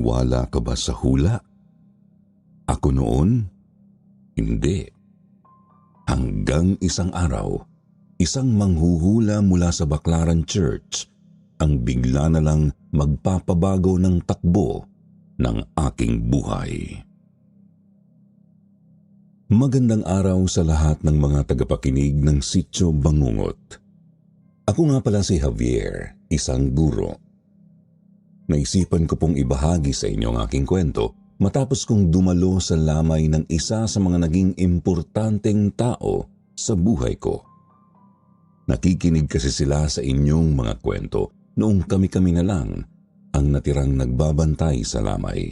Naniniwala ka ba sa hula? Ako noon, hindi. Hanggang isang araw, isang manghuhula mula sa Baclaran Church ang bigla na lang magpapabago ng takbo ng aking buhay. Magandang araw sa lahat ng mga tagapakinig ng Sitio Bangungot. Ako nga pala si Javier, isang guro. Naisipan ko pong ibahagi sa inyo ang aking kwento matapos kong dumalo sa lamay ng isa sa mga naging importanteng tao sa buhay ko. Nakikinig kasi sila sa inyong mga kwento noong kami-kami na lang ang natirang nagbabantay sa lamay.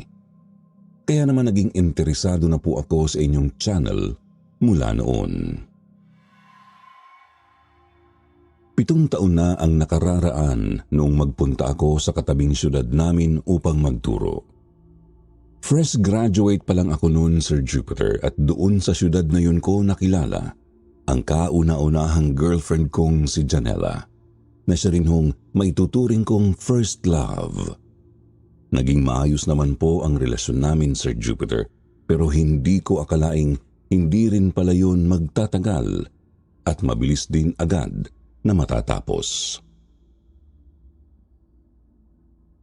Kaya naman naging interesado na po ako sa inyong channel mula noon. 7 taon na ang nakararaan noong magpunta ako sa katabing syudad namin upang magturo. Fresh graduate pa lang ako noon, Sir Jupiter, at doon sa syudad na yun ko nakilala ang kauna-unahang girlfriend kong si Janela, na siya rin hong maituturing kong first love. Naging maayos naman po ang relasyon namin, Sir Jupiter, pero hindi ko akalaing hindi rin pala yun magtatagal at mabilis din agad na matatapos.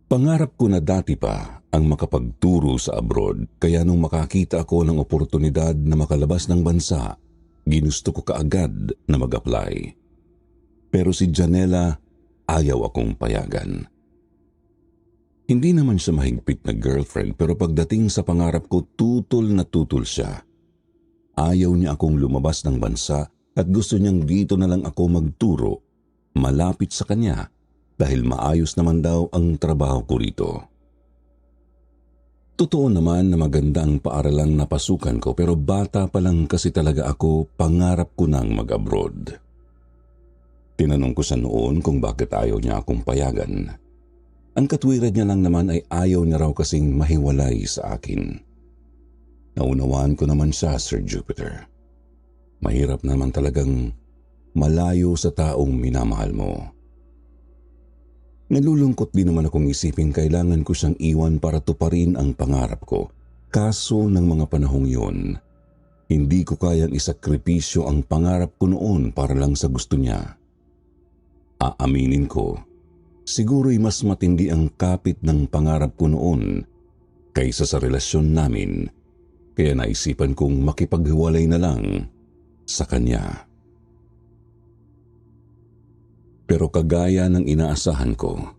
Pangarap ko na dati pa ang makapagturo sa abroad, kaya nung makakita ako ng oportunidad na makalabas ng bansa, ginusto ko kaagad na mag-apply. Pero si Janela, ayaw akong payagan. Hindi naman siya mahigpit na girlfriend, pero pagdating sa pangarap ko, tutol na tutol siya. Ayaw niya akong lumabas ng bansa at gusto niyang dito na lang ako magturo, malapit sa kanya, dahil maayos naman daw ang trabaho ko rito. Totoo naman na maganda ang paaralang napasukan ko, pero bata pa lang kasi talaga ako, pangarap ko nang mag-abroad. Tinanong ko siya noon kung bakit ayaw niya akong payagan. Ang katwiran niya lang naman ay ayaw niya raw kasing mahiwalay sa akin. Naunawaan ko naman siya, Sir Jupiter. Mahirap naman talagang malayo sa taong minamahal mo. Nalulungkot din naman akong isipin kailangan ko siyang iwan para tuparin ang pangarap ko. Kaso ng mga panahong yun, hindi ko kayang isakripisyo ang pangarap ko noon para lang sa gusto niya. Aaminin ko, siguro'y mas matindi ang kapit ng pangarap ko noon kaysa sa relasyon namin, kaya naisipan kong makipaghiwalay na lang sa kanya. Pero kagaya ng inaasahan ko,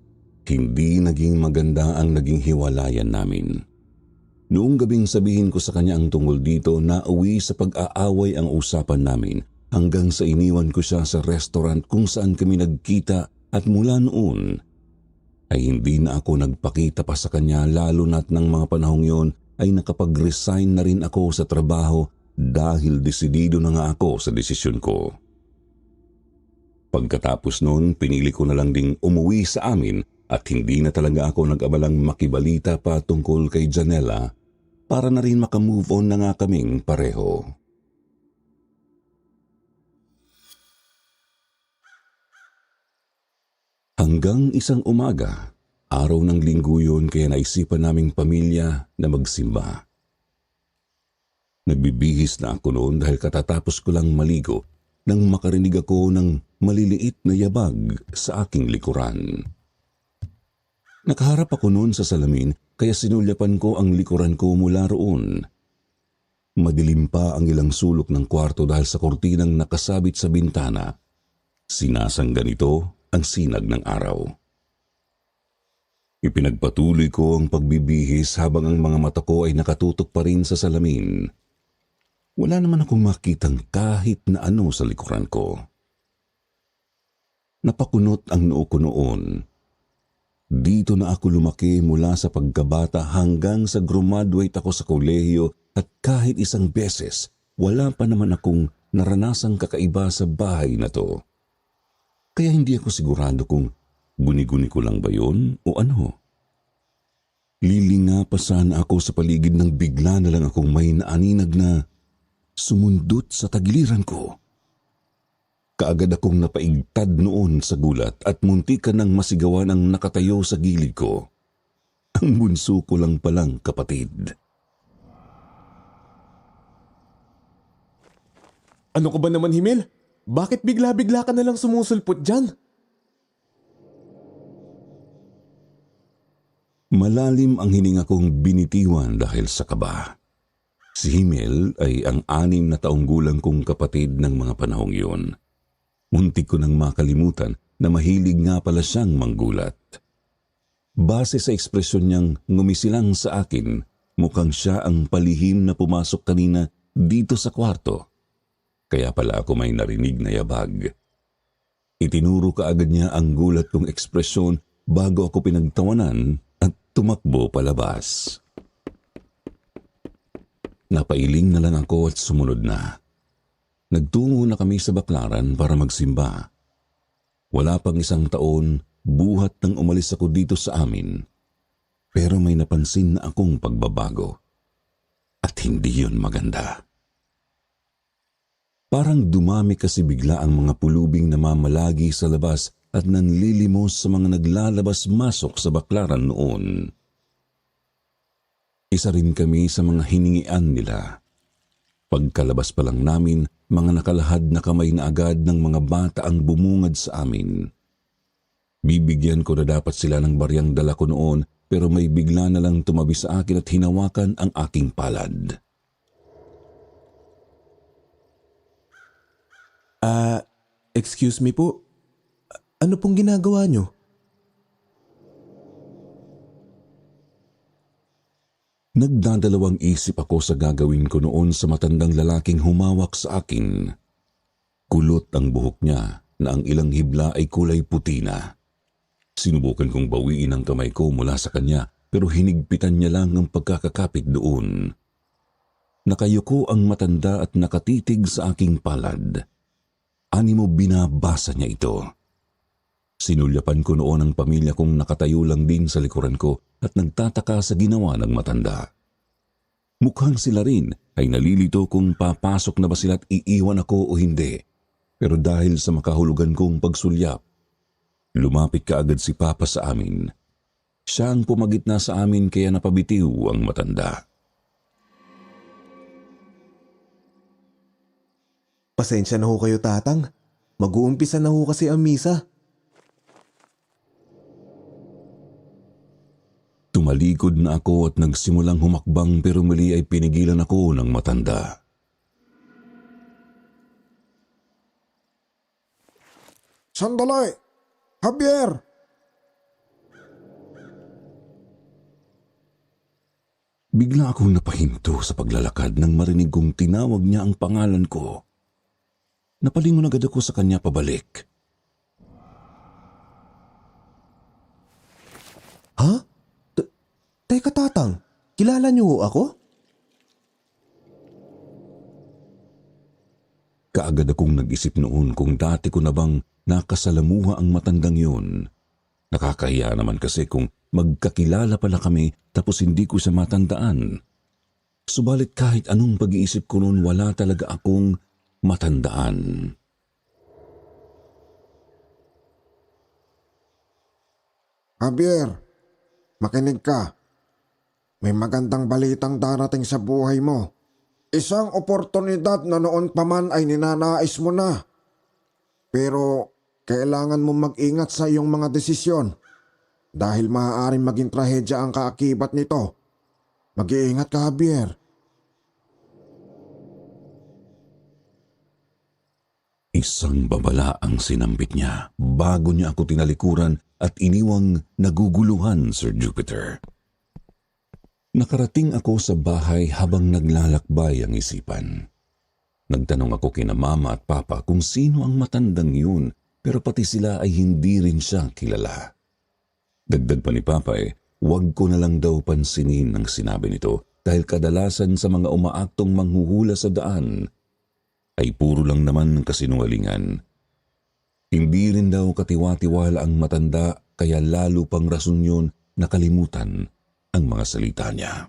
hindi naging maganda ang naging hiwalayan namin. Noong gabing sabihin ko sa kanya ang tungkol dito, nauwi sa pag-aaway ang usapan namin hanggang sa iniwan ko siya sa restaurant kung saan kami nagkita. At mula noon ay hindi na ako nagpakita pa sa kanya, lalo na't ng mga panahong yon ay nakapag-resign na rin ako sa trabaho dahil desidido na nga ako sa desisyon ko. Pagkatapos noon, pinili ko na lang ding umuwi sa amin at hindi na talaga ako nag-abalang makibalita pa tungkol kay Janela para na rin makamove on na nga kaming pareho. Hanggang isang umaga, araw ng linggo yun, kaya naisipan naming pamilya na magsimba. Nagbibihis na ako noon dahil katatapos ko lang maligo nang makarinig ako ng maliliit na yabag sa aking likuran. Nakaharap ako noon sa salamin kaya sinulyapan ko ang likuran ko mula roon. Madilim pa ang ilang sulok ng kwarto dahil sa kurtinang nakasabit sa bintana. Sinasangga nito ang sinag ng araw. Ipinagpatuloy ko ang pagbibihis habang ang mga mata ko ay nakatutok pa rin sa salamin. Wala naman akong makitang kahit na ano sa likuran ko. Napakunot ang noo ko noon. Dito na ako lumaki mula sa pagkabata hanggang sa graduate ako sa kolehiyo at kahit isang beses, wala pa naman akong naranasang kakaiba sa bahay na to. Kaya hindi ako sigurado kung guni-guni ko lang ba yun o ano. Lilinga pa sana ako sa paligid nang bigla na lang akong may naaninag na sumundot sa tagiliran ko. Kaagad akong napaigtad noon sa gulat at muntikan nang masigawan ang nakatayo sa gilid ko. Ang bunso ko lang palang kapatid. Ano ka ba naman, Himel? Bakit bigla-bigla ka na lang sumusulpot dyan? Malalim ang hininga kong binitiwan dahil sa kaba. Si Himel ay ang 6 na taong gulang kong kapatid ng mga panahong yun. Muntik ko nang makalimutan na mahilig nga pala siyang manggulat. Base sa ekspresyon niyang ngumisilang sa akin, mukhang siya ang palihim na pumasok kanina dito sa kwarto. Kaya pala ako may narinig na yabag. Itinuro kaagad niya ang gulat kong ekspresyon bago ako pinagtawanan at tumakbo palabas. Napailing na lang ako at sumunod na. Nagtungo na kami sa baklaran para magsimba. Wala pang 1 taon, buhat nang umalis ako dito sa amin. Pero may napansin na akong pagbabago. At hindi yun maganda. Parang dumami kasi bigla ang mga pulubing na mamalagi sa labas at nanlilimos sa mga naglalabas-masok sa baklaran noon. Isa rin kami sa mga hiningian nila. Pagkalabas pa lang namin, mga nakalahad na kamay na agad ng mga bata ang bumungad sa amin. Bibigyan ko na dapat sila ng baryang dala ko noon pero may bigla na lang tumabi sa akin at hinawakan ang aking palad. Excuse me po. Ano pong ginagawa nyo? Nagdadalawang isip ako sa gagawin ko noon sa matandang lalaking humawak sa akin. Kulot ang buhok niya na ang ilang hibla ay kulay puti na. Sinubukan kong bawiin ang kamay ko mula sa kanya pero hinigpitan niya lang ang pagkakakapit doon. Nakayuko ang matanda at nakatitig sa aking palad. Animo binabasa niya ito. Sinulyapan ko noon ang pamilya kong nakatayo lang din sa likuran ko at nagtataka sa ginawa ng matanda. Mukhang sila rin ay nalilito kung papasok na ba sila at iiwan ako o hindi. Pero dahil sa makahulugan kong pagsulyap, lumapit kaagad si Papa sa amin. Siya ang pumagitna sa amin kaya napabitiw ang matanda. Pasensya na ho kayo, Tatang. Mag-uumpisa na ho kasi ang misa. Tumalikod na ako at nagsimulang humakbang pero muli ay pinigilan ako ng matanda. Sandali! Javier! Bigla akong napahinto sa paglalakad nang marinig kong tinawag niya ang pangalan ko. Napalingon agad ako sa kanya pabalik. Ha? Teka, Tatang. Kilala niyo ho ako? Kaagad akong nag-isip noon kung dati ko na bang nakasalamuha ang matandang yun. Nakakahiya naman kasi kung magkakilala pala kami tapos hindi ko siya matandaan. Subalit kahit anong pag-iisip ko noon wala talaga akong matandaan. Javier, makinig ka. May magandang balitang darating sa buhay mo. Isang oportunidad na noon pa man ay ninanais mo na. Pero kailangan mo mag-ingat sa iyong mga desisyon dahil maaaring maging trahedya ang kaakibat nito. Mag-iingat ka, Javier. Isang babala ang sinambit niya bago niya ako tinalikuran at iniwang naguguluhan, Sir Jupiter. Nakarating ako sa bahay habang naglalakbay ang isipan. Nagtanong ako kina Mama at Papa kung sino ang matandang yun pero pati sila ay hindi rin siya kilala. Dagdag pa ni Papa huwag ko na lang daw pansinin ang sinabi nito dahil kadalasan sa mga umaaktong manghuhula sa daan ay puro lang naman ng kasinungalingan. Hindi rin daw katiwa-tiwala ang matanda kaya lalo pang rason yun na kalimutan ang mga salita niya.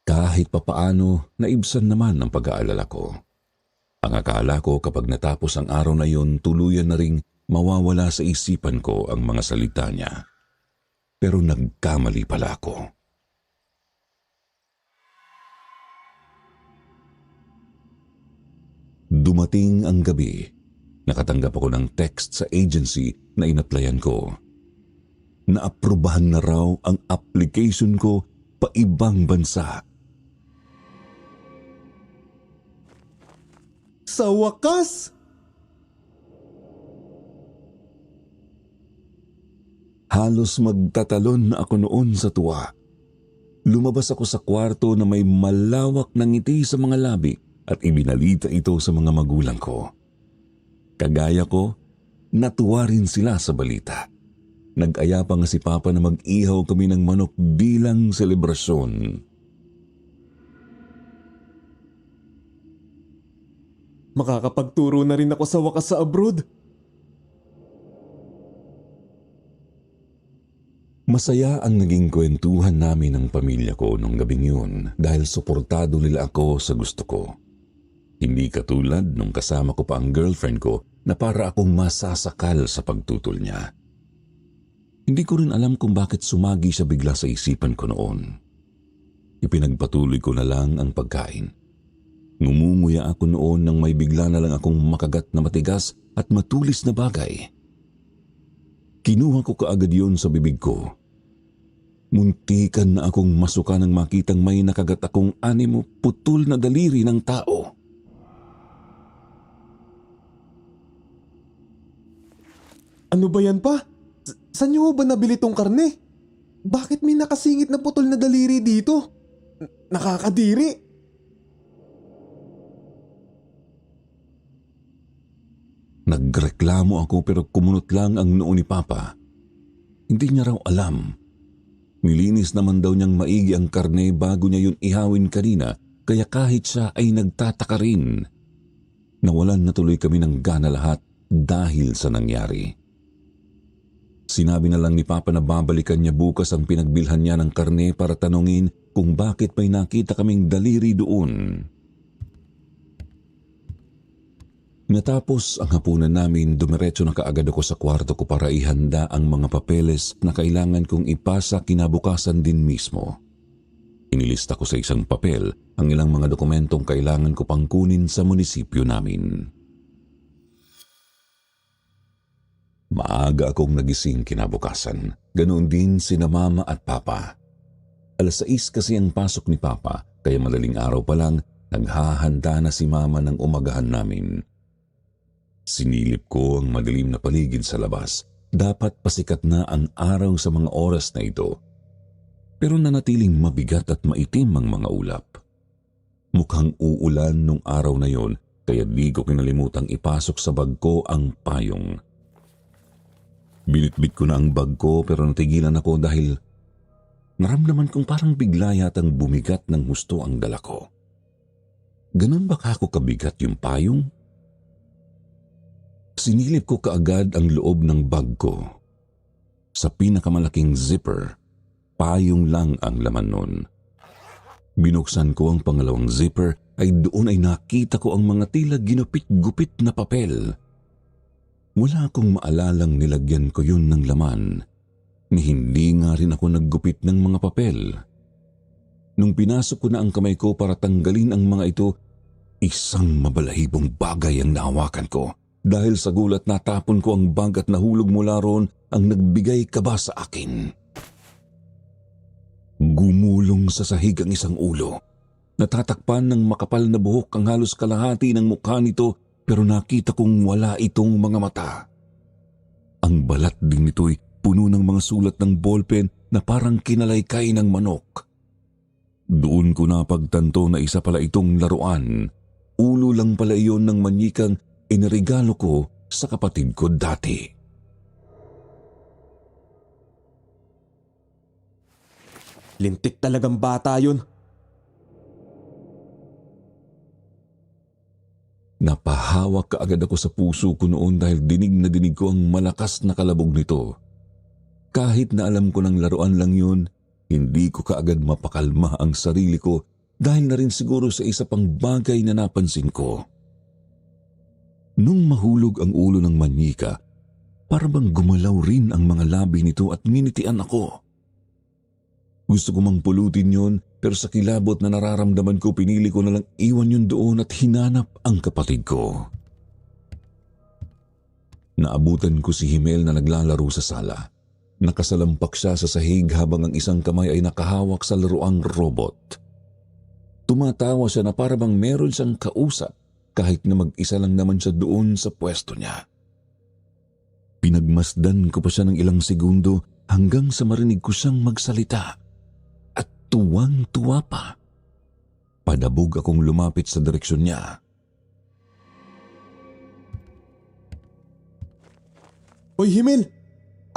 Kahit papaano, naibsan naman ang pag-aalala ko. Ang akala ko kapag natapos ang araw na yun, tuluyan na ring mawawala sa isipan ko ang mga salita niya. Pero nagkamali pala ako. Dumating ang gabi. Nakatanggap ako ng text sa agency na inaplayan ko. Naaprubahan na raw ang application ko pa ibang bansa. Sa wakas! Halos magtatalon na ako noon sa tuwa. Lumabas ako sa kwarto na may malawak na ngiti sa mga labi at ibinalita ito sa mga magulang ko. Kagaya ko, natuwa rin sila sa balita. Nag-aya pa nga si Papa na mag-ihaw kami ng manok bilang selebrasyon. Makakapagturo na rin ako sa wakas sa abroad. Masaya ang naging kwentuhan namin ng pamilya ko nung gabing yun dahil suportado nila ako sa gusto ko. Hindi katulad nung kasama ko pa ang girlfriend ko na para akong masasakal sa pagtutol niya. Hindi ko rin alam kung bakit sumagi siya bigla sa isipan ko noon. Ipinagpatuloy ko na lang ang pagkain. Ngumunguya ako noon nang may bigla na lang akong makagat na matigas at matulis na bagay. Kinuha ko kaagad yun sa bibig ko. Muntikan na akong masuka nang makitang may nakagat akong animo putol na daliri ng tao. Ano ba yan pa? Saan niyo ba nabili tong karne? Bakit may nakasingit na putol na daliri dito? Nakakadiri! Nagreklamo ako pero kumunot lang ang noo ni Papa. Hindi niya raw alam. Nilinis naman daw niyang maigi ang karne bago niya yun ihawin kanina, kaya kahit siya ay nagtataka rin. Nawalan na tuloy kami ng gana lahat dahil sa nangyari. Sinabi na lang ni Papa na babalikan niya bukas ang pinagbilhan niya ng karne para tanungin kung bakit may nakita kaming daliri doon. Natapos ang hapunan namin, dumiretso na kaagad ako sa kwarto ko para ihanda ang mga papeles na kailangan kong ipasa kinabukasan din mismo. Inilista ko sa isang papel ang ilang mga dokumentong kailangan ko pang kunin sa munisipyo namin. Maaga akong nagising kinabukasan. Ganoon din sina Mama at Papa. 6:00 kasi ang pasok ni Papa, kaya madaling araw pa lang naghahanda na si Mama ng umagahan namin. Sinilip ko ang madilim na paligid sa labas. Dapat pasikat na ang araw sa mga oras na ito. Pero nanatiling mabigat at maitim ang mga ulap. Mukhang uulan nung araw na yon, kaya di ko kinalimutang ipasok sa bag ko ang payong. Binitbit ko na ang bag ko pero natigilan ako dahil naramdaman kong parang bigla yatang bumigat ng husto ang dala ko. Ganun ba ako kabigat yung payong? Sinilip ko kaagad ang loob ng bag ko. Sa pinakamalaking zipper, payong lang ang laman nun. Binuksan ko ang pangalawang zipper ay doon ay nakita ko ang mga tila ginupit-gupit na papel. Wala akong maalalang nilagyan ko yun ng laman, ni hindi nga rin ako naggupit ng mga papel. Nung pinasok ko na ang kamay ko para tanggalin ang mga ito, isang mabalahibong bagay ang nahawakan ko. Dahil sa gulat natapon ko ang bag at nahulog mula roon ang nagbigay kaba sa akin. Gumulong sa sahig ang isang ulo. Natatakpan ng makapal na buhok ang halos kalahati ng mukha nito pero nakita kong wala itong mga mata. Ang balat din nito'y puno ng mga sulat ng ballpen na parang kinalaykay ng manok. Doon ko napagtanto na isa pala itong laruan. Ulo lang pala iyon ng manyikang inirigalo ko sa kapatid ko dati. Lintik talagang bata yun. Napahawak kaagad ako sa puso ko noon dahil dinig na dinig ko ang malakas na kalabog nito. Kahit na alam ko ng laruan lang yun, hindi ko kaagad mapakalma ang sarili ko dahil na rin siguro sa isa pang bagay na napansin ko. Nung mahulog ang ulo ng manyika, para bang gumalaw rin ang mga labi nito at nginitian ako. Gusto ko mang pulutin yon, pero sa kilabot na nararamdaman ko, pinili ko na lang iwan yun doon at hinanap ang kapatid ko. Naabutan ko si Himel na naglalaro sa sala. Nakasalampak siya sa sahig habang ang isang kamay ay nakahawak sa laruang robot. Tumatawa siya na para bang meron siyang kausap kahit na mag-isa lang naman siya doon sa pwesto niya. Pinagmasdan ko pa siya ng ilang segundo hanggang sa marinig ko siyang magsalita. At tuwang-tuwa pa. Padabog akong lumapit sa direksyon niya. Hoy Himel,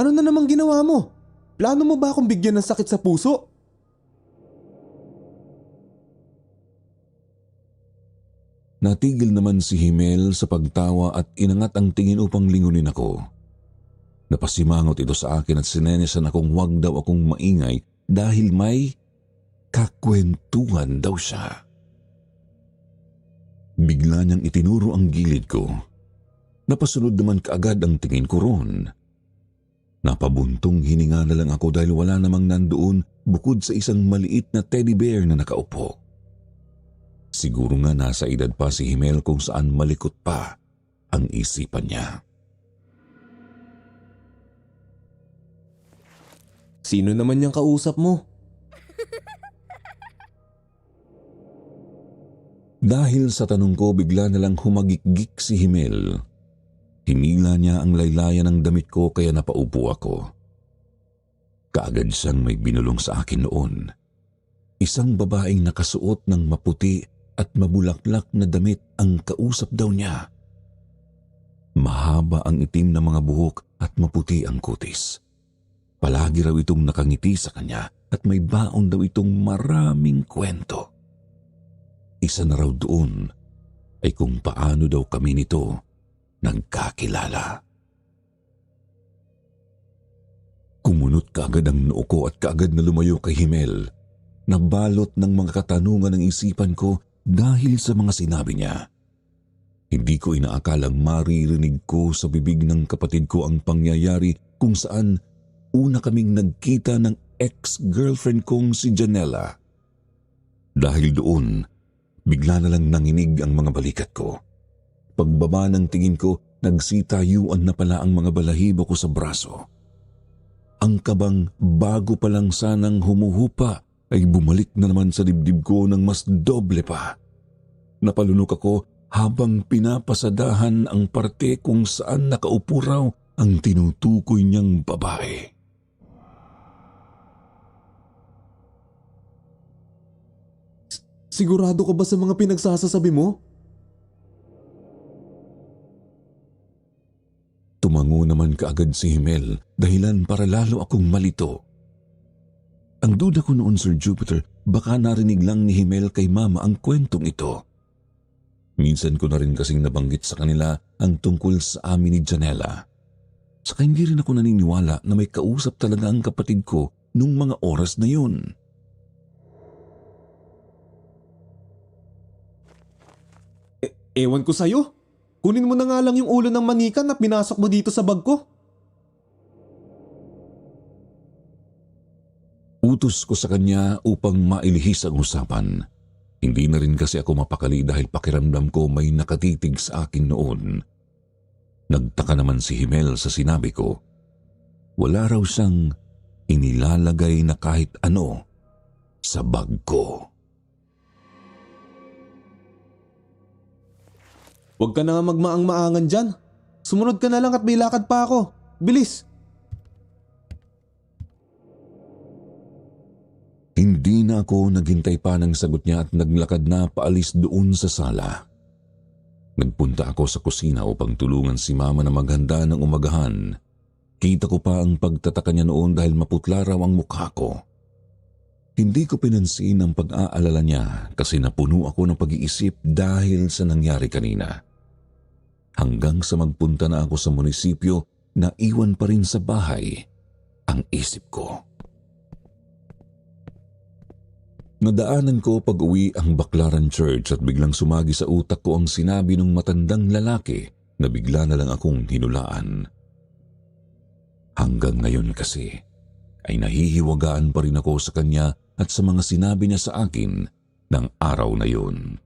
ano na namang ginawa mo? Plano mo ba akong bigyan ng sakit sa puso? Natigil naman si Himel sa pagtawa at inangat ang tingin upang lingunin ako. Napasimangot ito sa akin at sinenesan akong huwag daw akong maingay dahil may kakwentuhan daw siya. Bigla niyang itinuro ang gilid ko. Napasunod naman kaagad ang tingin ko roon. Napabuntong hininga na lang ako dahil wala namang nandoon bukod sa isang maliit na teddy bear na nakaupo. Siguro nga nasa edad pa si Himel kung saan malikot pa ang isipan niya. Sino naman yung kausap mo? Dahil sa tanong ko, bigla na lang humagikgik si Himel. Hinila niya ang laylayan ng damit ko kaya napaupo ako. Kaagad siyang may binulong sa akin noon. Isang babaeng nakasuot ng maputi at mabulaklak na damit ang kausap daw niya. Mahaba ang itim na mga buhok at maputi ang kutis. Palagi raw itong nakangiti sa kanya at may baon daw itong maraming kwento. Isa na raw doon ay kung paano daw kami nito nagkakilala. Kumunot kaagad ang noo ko at kaagad na lumayo kay Himel. Nabalot ng mga katanungan ng isipan ko dahil sa mga sinabi niya. Hindi ko inaakalang maririnig ko sa bibig ng kapatid ko ang pangyayari kung saan una kaming nagkita ng ex-girlfriend kong si Janela. Dahil doon, bigla na lang nanginig ang mga balikat ko. Pagbaba ng tingin ko, nagsitayuan na pala ang mga balahibo ko sa braso. Ang kabang bago pa lang sanang humuhupa ay bumalik na naman sa dibdib ko ng mas doble pa. Napalunok ako habang pinapasadahan ang parte kung saan nakaupo raw ang tinutukoy niyang babae. Sigurado ka ba sa mga pinagsasasabi mo? Tumango naman kaagad si Himel, dahilan para lalo akong malito. Ang duda ko noon, Sir Jupiter, baka narinig lang ni Himel kay Mama ang kwentong ito. Minsan ko na rin kasing nabanggit sa kanila ang tungkol sa amin ni Janela. Saka hindi rin ako naniniwala na may kausap talaga ang kapatid ko nung mga oras na yun. Ewan ko sa'yo. Kunin mo na nga lang yung ulo ng manika na pinasok mo dito sa bag ko. Utos ko sa kanya upang mailihis ang usapan. Hindi na rin kasi ako mapakali dahil pakiramdam ko may nakatitig sa akin noon. Nagtaka naman si Himel sa sinabi ko. Wala raw siyang inilalagay na kahit ano sa bag ko. Huwag ka na nga magmaang-maangan dyan. Sumunod ka na lang at may lakad pa ako. Bilis! Hindi na ako naghintay pa ng sagot niya at naglakad na paalis doon sa sala. Nagpunta ako sa kusina upang tulungan si Mama na maghanda ng umagahan. Kita ko pa ang pagtataka niya noon dahil maputla raw ang mukha ko. Hindi ko pinansin ang pag-aalala niya kasi napuno ako ng pag-iisip dahil sa nangyari kanina. Hanggang sa magpunta na ako sa munisipyo, naiwan pa rin sa bahay ang isip ko. Nadaanan ko pag-uwi ang Baclaran Church at biglang sumagi sa utak ko ang sinabi ng matandang lalaki na bigla na lang akong hinulaan. Hanggang ngayon kasi ay nahihiwagaan pa rin ako sa kanya at sa mga sinabi niya sa akin ng araw na yun.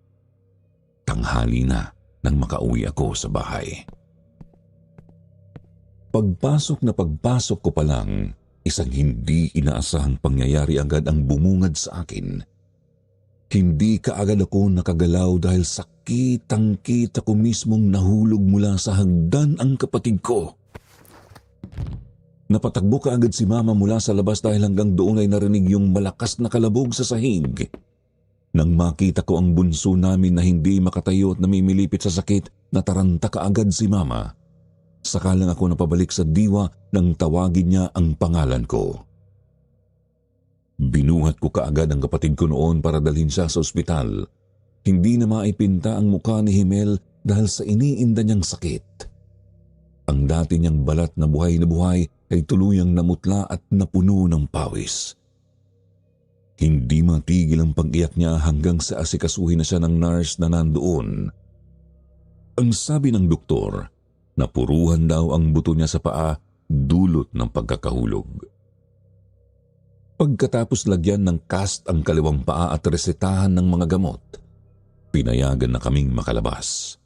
Tanghali na nang makauwi ako sa bahay. Pagpasok ko pa lang, isang hindi inaasahang pangyayari agad ang bumungad sa akin. Hindi kaagad ako nakagalaw dahil sakitang-kita ko mismong nahulog mula sa hagdan ang kapatid ko. Napatakbo kaagad si Mama mula sa labas dahil hanggang doon ay narinig yung malakas na kalabog sa sahig. Nang makita ko ang bunso namin na hindi makatayo at namimilipit sa sakit, nataranta kaagad si Mama. Saka lang ako napabalik sa diwa nang tawagin niya ang pangalan ko. Binuhat ko kaagad ang kapatid ko noon para dalhin siya sa ospital. Hindi na maipinta ang mukha ni Himel dahil sa iniinda niyang sakit. Ang dati niyang balat na buhay ay tuluyang namutla at napuno ng pawis. Hindi matigil ang pag-iyak niya hanggang sa asikasuhin na siya ng nurse na nandoon. Ang sabi ng doktor, napuruhan daw ang buto niya sa paa dulot ng pagkakahulog. Pagkatapos lagyan ng cast ang kaliwang paa at resetahan ng mga gamot, pinayagan na kaming makalabas.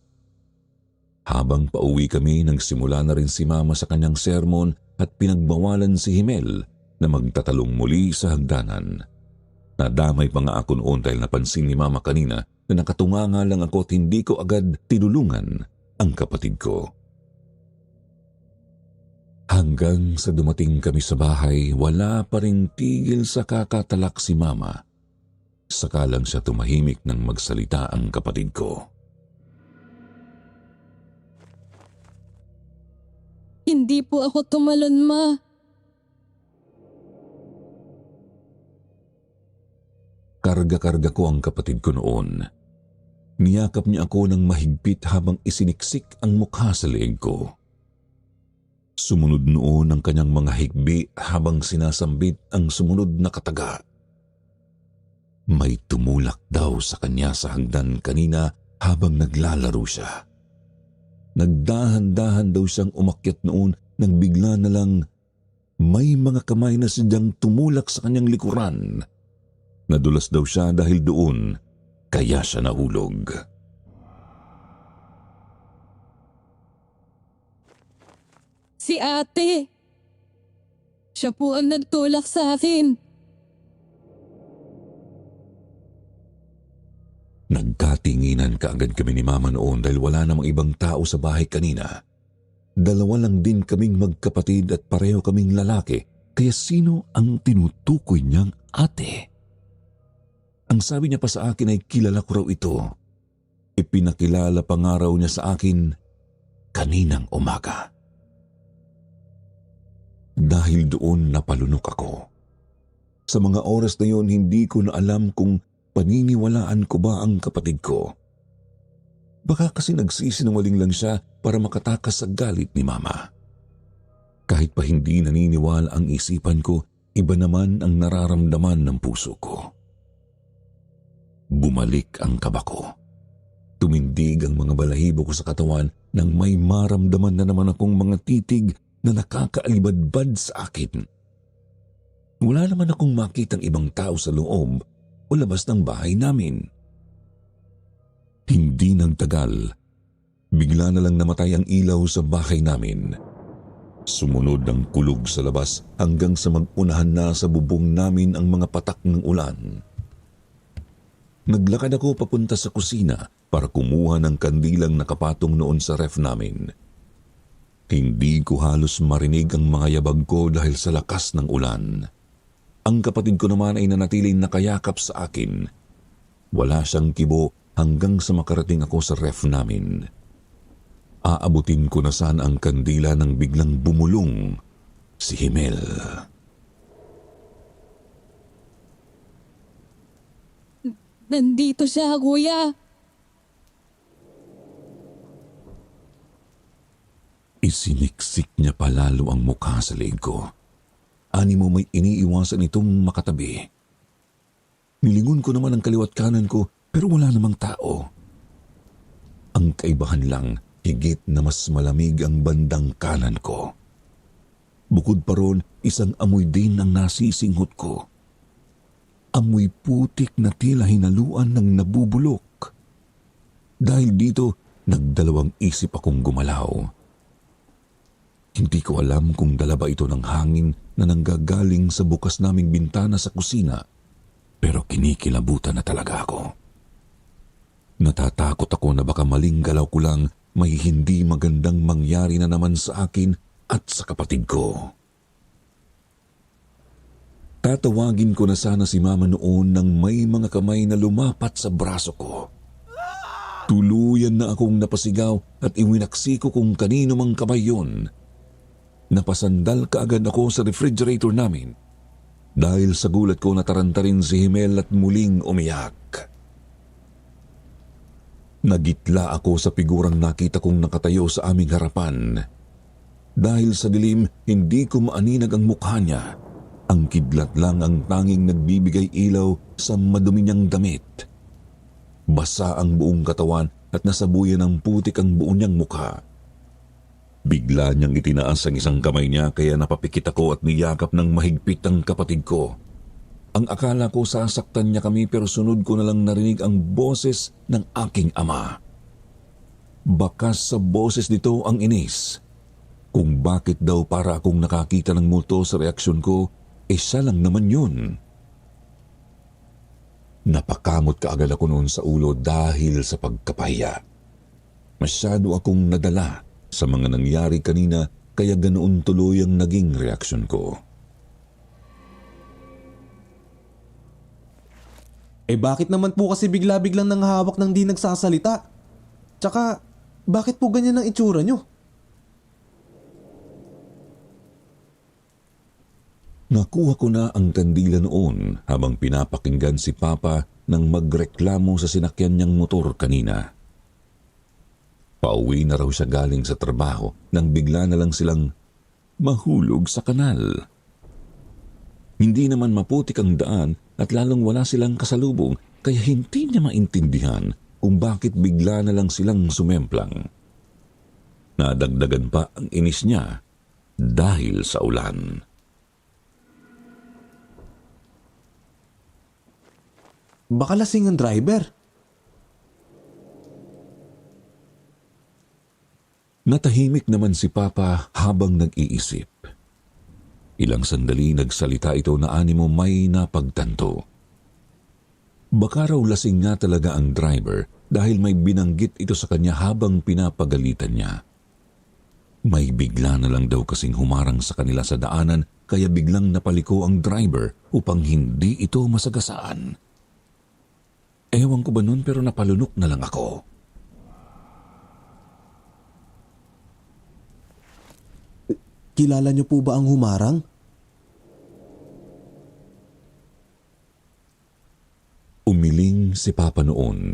Habang pauwi kami, nagsimula na rin si Mama sa kanyang sermon at pinagbawalan si Himel na magtatalong muli sa hagdanan. Nadamay pa nga ako noon dahil napansin ni Mama kanina na nakatunganga lang ako at hindi ko agad tinulungan ang kapatid ko. Hanggang sa dumating kami sa bahay, wala pa ring tigil sa kakatalak si Mama. Saka lang siya tumahimik nang magsalita ang kapatid ko. Hindi po ako tumalon, Ma. Karga-karga ko ang kapatid ko noon. Niyakap niya ako ng mahigpit habang isiniksik ang mukha sa leeg ko. Sumunod noon ang kanyang mga higbi habang sinasambit ang sumunod na kataga. May tumulak daw sa kanya sa hagdan kanina habang naglalaro siya. Nagdahan-dahan daw siyang umakyat noon nang bigla na lang may mga kamay na sadyang tumulak sa kanyang likuran. Nadulas daw siya dahil doon, kaya siya nahulog. Si ate. Siya po ang nagtulak sa akin. Nagkatinginan kaagad kami ni Mama noon dahil wala namang ibang tao sa bahay kanina. Dalawa lang din kaming magkapatid at pareho kaming lalaki, kaya sino ang tinutukoy niyang ate? Ang sabi niya pa sa akin ay kilala ko raw ito. Ipinakilala pa nga raw niya sa akin kaninang umaga. Dahil doon napalunok ako. Sa mga oras na yon, hindi ko na alam kung paniniwalaan ko ba ang kapatid ko. Baka kasi nagsisinungaling lang siya para makatakas sa galit ni Mama. Kahit pa hindi naniniwala ang isipan ko, iba naman ang nararamdaman ng puso ko. Bumalik ang kaba ko. Tumindig ang mga balahibo ko sa katawan nang may maramdaman na naman akong mga titig na nakakaalibadbad sa akin. Wala naman akong makitang ibang tao sa loob o labas ng bahay namin. Hindi nagtagal, bigla na lang namatay ang ilaw sa bahay namin. Sumunod ang kulog sa labas hanggang sa mag-unahan na sa bubong namin ang mga patak ng ulan. Naglakad ako papunta sa kusina para kumuha ng kandilang nakapatong noon sa ref namin. Hindi ko halos marinig ang mga yabag ko dahil sa lakas ng ulan. Ang kapatid ko naman ay nanatiling nakayakap sa akin. Wala siyang kibo hanggang sa makarating ako sa ref namin. Aabutin ko na sana ang kandila nang biglang bumulong si Himel. Nandito siya, kuya. Isiniksik niya palalo ang mukha sa leeg ko. Animo may iniiwasan itong makatabi. Nilingon ko naman ang kaliwat kanan ko pero wala namang tao. Ang kaibahan lang, higit na mas malamig ang bandang kanan ko. Bukod pa ron, isang amoy din ang nasisinghot ko. Amoy putik na tila hinaluan ng nabubulok. Dahil dito, nagdalawang isip akong gumalaw. Hindi ko alam kung dala ba ito ng hangin na nanggagaling sa bukas naming bintana sa kusina, pero kinikilabutan na talaga ako. Natatakot ako na baka maling galaw ko lang may hindi magandang mangyari na naman sa akin at sa kapatid ko. Tatawagin ko na sana si Mama noon nang may mga kamay na lumapat sa braso ko. Tuluyan na akong napasigaw at iwinaksi ko kung kanino mang kamay yun. Napasandal kaagad ako sa refrigerator namin dahil sa gulat ko nataranta rin si Himel at muling umiyak. Nagitla ako sa figurang nakita kong nakatayo sa aming harapan. Dahil sa dilim, hindi ko maaninag ang mukha niya. Ang kidlat lang ang tanging nagbibigay ilaw sa madumi niyang damit. Basa ang buong katawan at nasabuyan ng putik ang buo niyang mukha. Bigla niyang itinaas ang isang kamay niya kaya napapikit ako at niyakap ng mahigpit ang kapatid ko. Ang akala ko sasaktan niya kami pero sunod ko na lang narinig ang boses ng aking ama. Bakas sa boses nito ang inis. Kung bakit daw para akong nakakita ng multo sa reaksyon ko, siya lang naman yun. Napakamot kaagad ako noon sa ulo dahil sa pagkapahiya. Masyado akong nadala sa mga nangyari kanina kaya ganoon tuloy ang naging reaksyon ko. Bakit naman po kasi bigla-biglang nanghahawak ng di nagsasalita? Tsaka, bakit po ganyan ang itsura nyo? Nakuha ko na ang kandila noon habang pinapakinggan si Papa nang magreklamo sa sinakyan niyang motor kanina. Pauwi na raw siya galing sa trabaho nang bigla na lang silang mahulog sa kanal. Hindi naman maputik ang daan at lalong wala silang kasalubong kaya hindi niya maintindihan kung bakit bigla na lang silang sumemplang. Nadagdagan pa ang inis niya dahil sa ulan. Baka lasing ang driver. Natahimik naman si Papa habang nag-iisip. Ilang sandali nagsalita ito na animo may napagtanto. Baka raw lasing nga talaga ang driver dahil may binanggit ito sa kanya habang pinapagalitan niya. May bigla na lang daw kasing humarang sa kanila sa daanan kaya biglang napaliko ang driver upang hindi ito masagasaan. Ewan ko ba nun pero napalunok na lang ako. Kilala niyo po ba ang humarang? Umiling si Papa noon.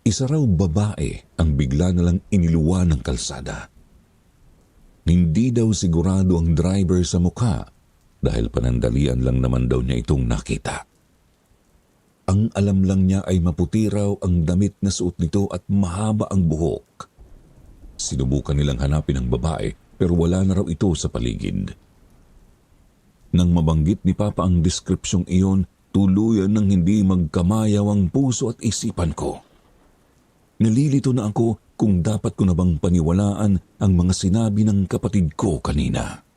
Isa raw babae ang bigla na lang iniluwa ng kalsada. Hindi daw sigurado ang driver sa mukha dahil panandalian lang naman daw niya itong nakita. Ang alam lang niya ay maputi raw ang damit na suot nito at mahaba ang buhok. Sinubukan nilang hanapin ang babae pero wala na raw ito sa paligid. Nang mabanggit ni Papa ang deskripsyong iyon, tuluyan ng hindi magkamayaw ang puso at isipan ko. Nalilito na ako kung dapat ko na bang paniwalaan ang mga sinabi ng kapatid ko kanina.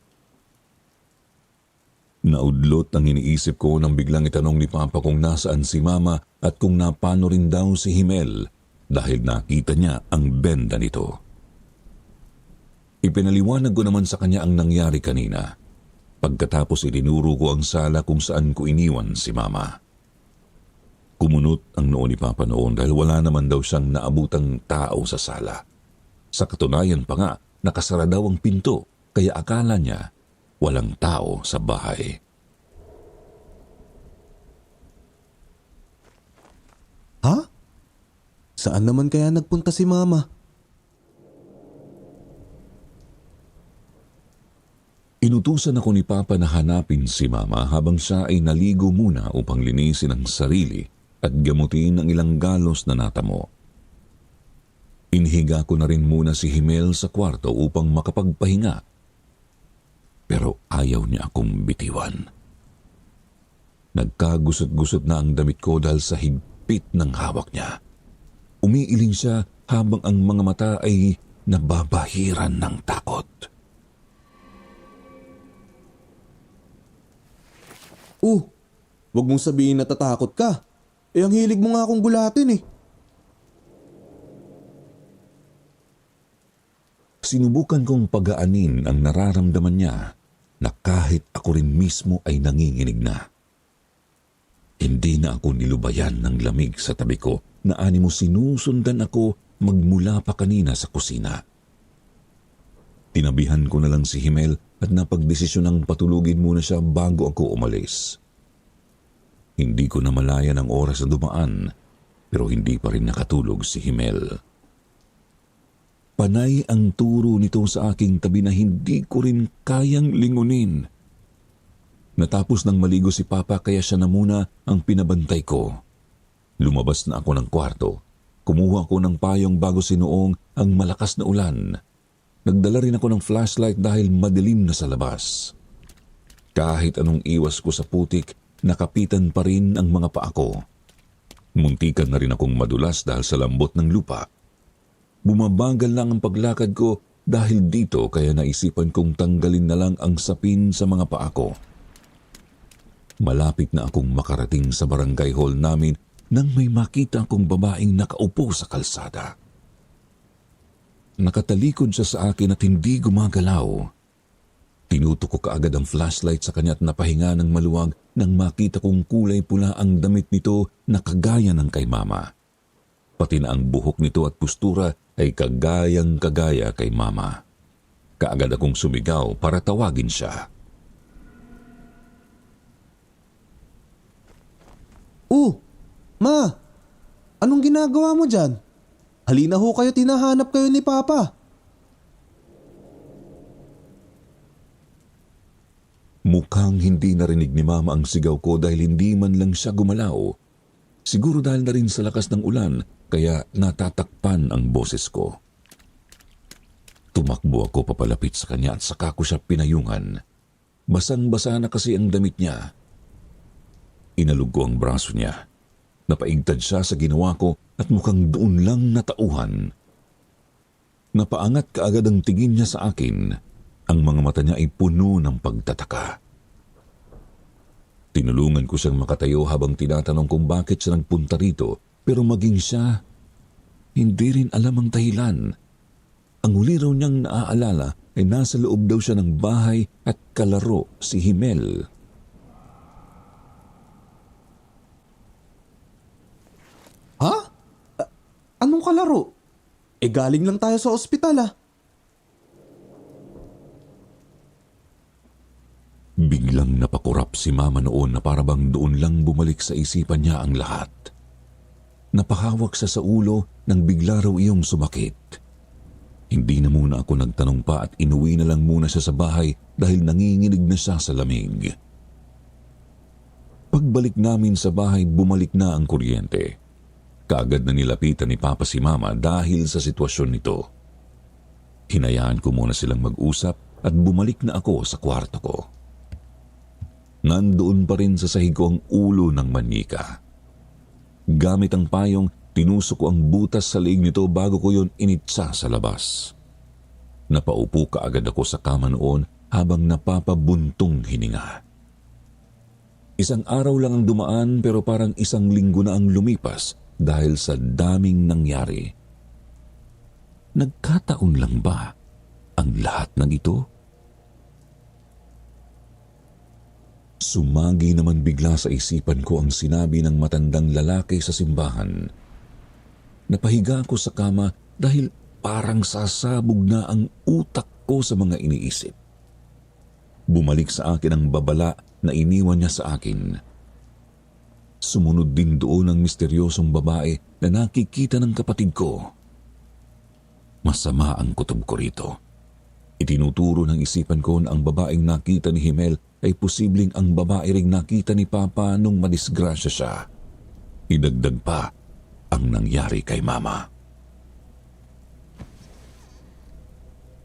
Naudlot ang iniisip ko nang biglang itanong ni Papa kung nasaan si Mama at kung napano rin daw si Himel dahil nakita niya ang benda nito. Ipinaliwanag ko naman sa kanya ang nangyari kanina. Pagkatapos itinuro ko ang sala kung saan ko iniwan si Mama. Kumunot ang noo ni Papa noon dahil wala naman daw siyang naabutang tao sa sala. Sa katunayan pa nga, nakasara daw ang pinto kaya akala niya walang tao sa bahay. Ha? Saan naman kaya nagpunta si Mama? Inutusan ako ni Papa na hanapin si Mama habang siya ay naligo muna upang linisin ang sarili at gamutin ang ilang galos na natamo. Inhiga ko na rin muna si Himel sa kwarto upang makapagpahinga. Pero pero ayaw niya akong bitiwan. Nagkagusot-gusot na ang damit ko dahil sa higpit ng hawak niya. Umiiling siya habang ang mga mata ay nababahiran ng takot. Wag mong sabihin natatakot ka. Ang hilig mo nga akong gulatin eh. Sinubukan kong pagaanin ang nararamdaman niya na kahit ako rin mismo ay nanginginig na. Hindi na ako nilubayan ng lamig sa tabi ko na animo sinusundan ako magmula pa kanina sa kusina. Tinabihan ko na lang si Himel at napagdesisyonang patulugin muna siya bago ako umalis. Hindi ko namalayan ang oras na dumaan pero hindi pa rin nakatulog si Himel. Panay ang turo nito sa aking tabi na hindi ko rin kayang lingunin. Natapos ng maligo si Papa kaya siya na muna ang pinabantay ko. Lumabas na ako ng kwarto. Kumuha ko ng payong bago sinuong ang malakas na ulan. Nagdala rin ako ng flashlight dahil madilim na sa labas. Kahit anong iwas ko sa putik, nakapitan pa rin ang mga paa ko. Muntikan na rin akong madulas dahil sa lambot ng lupa. Bumabagal lang ang paglakad ko dahil dito kaya naisipan kong tanggalin na lang ang sapin sa mga paa ko. Malapit na akong makarating sa barangay hall namin nang may makita akong babaeng nakaupo sa kalsada. Nakatalikod siya sa akin at hindi gumagalaw. Tinutok ko kaagad ang flashlight sa kanya at napahinga ng maluwag nang makita kong kulay pula ang damit nito na kagaya ng kay Mama. Pati na ang buhok nito at postura ay kagayang-kagaya kay Mama. Kaagad akong sumigaw para tawagin siya. Ma! Anong ginagawa mo dyan? Halina ho kayo, tinahanap kayo ni Papa. Mukhang hindi narinig ni Mama ang sigaw ko dahil hindi man lang siya gumalaw. Siguro dahil na rin sa lakas ng ulan kaya natatakpan ang boses ko. Tumakbo ako papalapit sa kanya at saka ko siya pinayungan. Basang-basa na kasi ang damit niya. Inalog ko ang braso niya. Napaigtad siya sa ginawa ko at mukhang doon lang natauhan. Napaangat kaagad ang tingin niya sa akin. Ang mga mata niya ay puno ng pagtataka. Tinulungan ko siyang makatayo habang tinatanong kung bakit siya nagpunta rito, pero maging siya, hindi rin alam ang dahilan. Ang huli raw niyang naaalala ay nasa loob daw siya ng bahay at kalaro si Himel. Ha? Anong kalaro? Galing lang tayo sa ospital ah. Biglang napakurap si Mama noon na parabang doon lang bumalik sa isipan niya ang lahat. Napahawak siya sa ulo nang bigla raw iyong sumakit. Hindi na muna ako nagtanong pa at inuwi na lang muna siya sa bahay dahil nanginginig na siya sa lamig. Pagbalik namin sa bahay, bumalik na ang kuryente. Kaagad na nilapitan ni Papa si Mama dahil sa sitwasyon nito. Hinayaan ko muna silang mag-usap at bumalik na ako sa kwarto ko. Nandoon pa rin sa sahig ko ang ulo ng manika. Gamit ang payong, tinusok ko ang butas sa leeg nito bago ko yon initsa sa labas. Napaupo kaagad ako sa kama noon habang napapabuntong hininga. Isang araw lang ang dumaan pero parang isang linggo na ang lumipas dahil sa daming nangyari. Nagkataon lang ba ang lahat ng ito? Sumagi naman bigla sa isipan ko ang sinabi ng matandang lalaki sa simbahan. Napahiga ako sa kama dahil parang sasabog na ang utak ko sa mga iniisip. Bumalik sa akin ang babala na iniwan niya sa akin. Sumunod din doon ang misteryosong babae na nakikita ng kapatid ko. Masama ang kutob ko rito. Itinuturo ng isipan ko na ang babaeng nakita ni Himel ay posibleng ang babae ring nakita ni Papa nung madisgrasya siya. Idagdag pa ang nangyari kay Mama.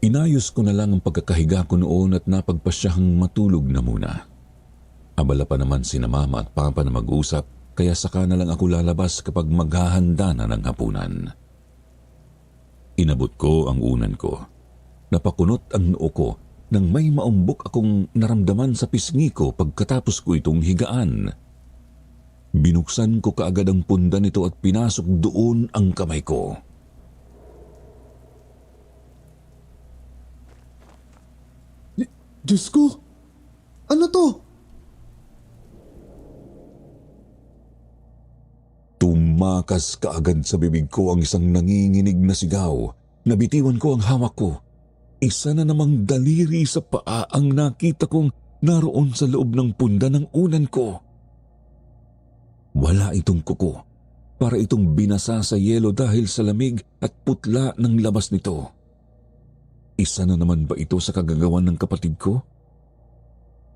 Inayos ko na lang ang pagkakahiga ko noon at napagpasyahang matulog na muna. Abala pa naman sina mama at papa na mag-usap, kaya saka na lang ako lalabas kapag maghahanda na ng hapunan. Inabot ko ang unan ko. Napakunot ang noo ko nang may maumbok akong naramdaman sa pisngi ko pagkatapos ko itong higaan. Binuksan ko kaagad ang punda nito at pinasok doon ang kamay ko. Diyos ko! Ano to? Tumakas kaagad sa bibig ko ang isang nanginginig na sigaw. Nabitiwan ko ang hawak ko. Isa na namang daliri sa paa ang nakita kong naroon sa loob ng punda ng unan ko. Wala itong kuko. Para itong binasa sa yelo dahil sa lamig at putla ng labas nito. Isa na naman ba ito sa kagagawan ng kapatid ko?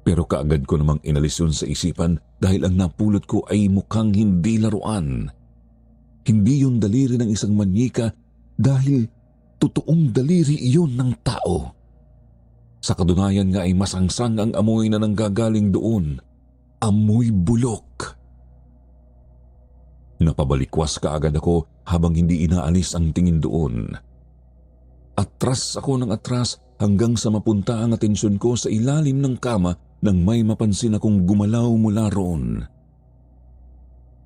Pero kaagad ko namang inalis yun sa isipan dahil ang napulot ko ay mukhang hindi laruan. Hindi yun daliri ng isang manyika dahil totoong daliri iyon ng tao. Sa katunayan nga ay masangsang ang amoy na nanggagaling doon. Amoy bulok. Napabalikwas kaagad ako habang hindi inaalis ang tingin doon. Atras ako ng atras hanggang sa mapunta ang atensyon ko sa ilalim ng kama nang may mapansin akong gumalaw mula roon.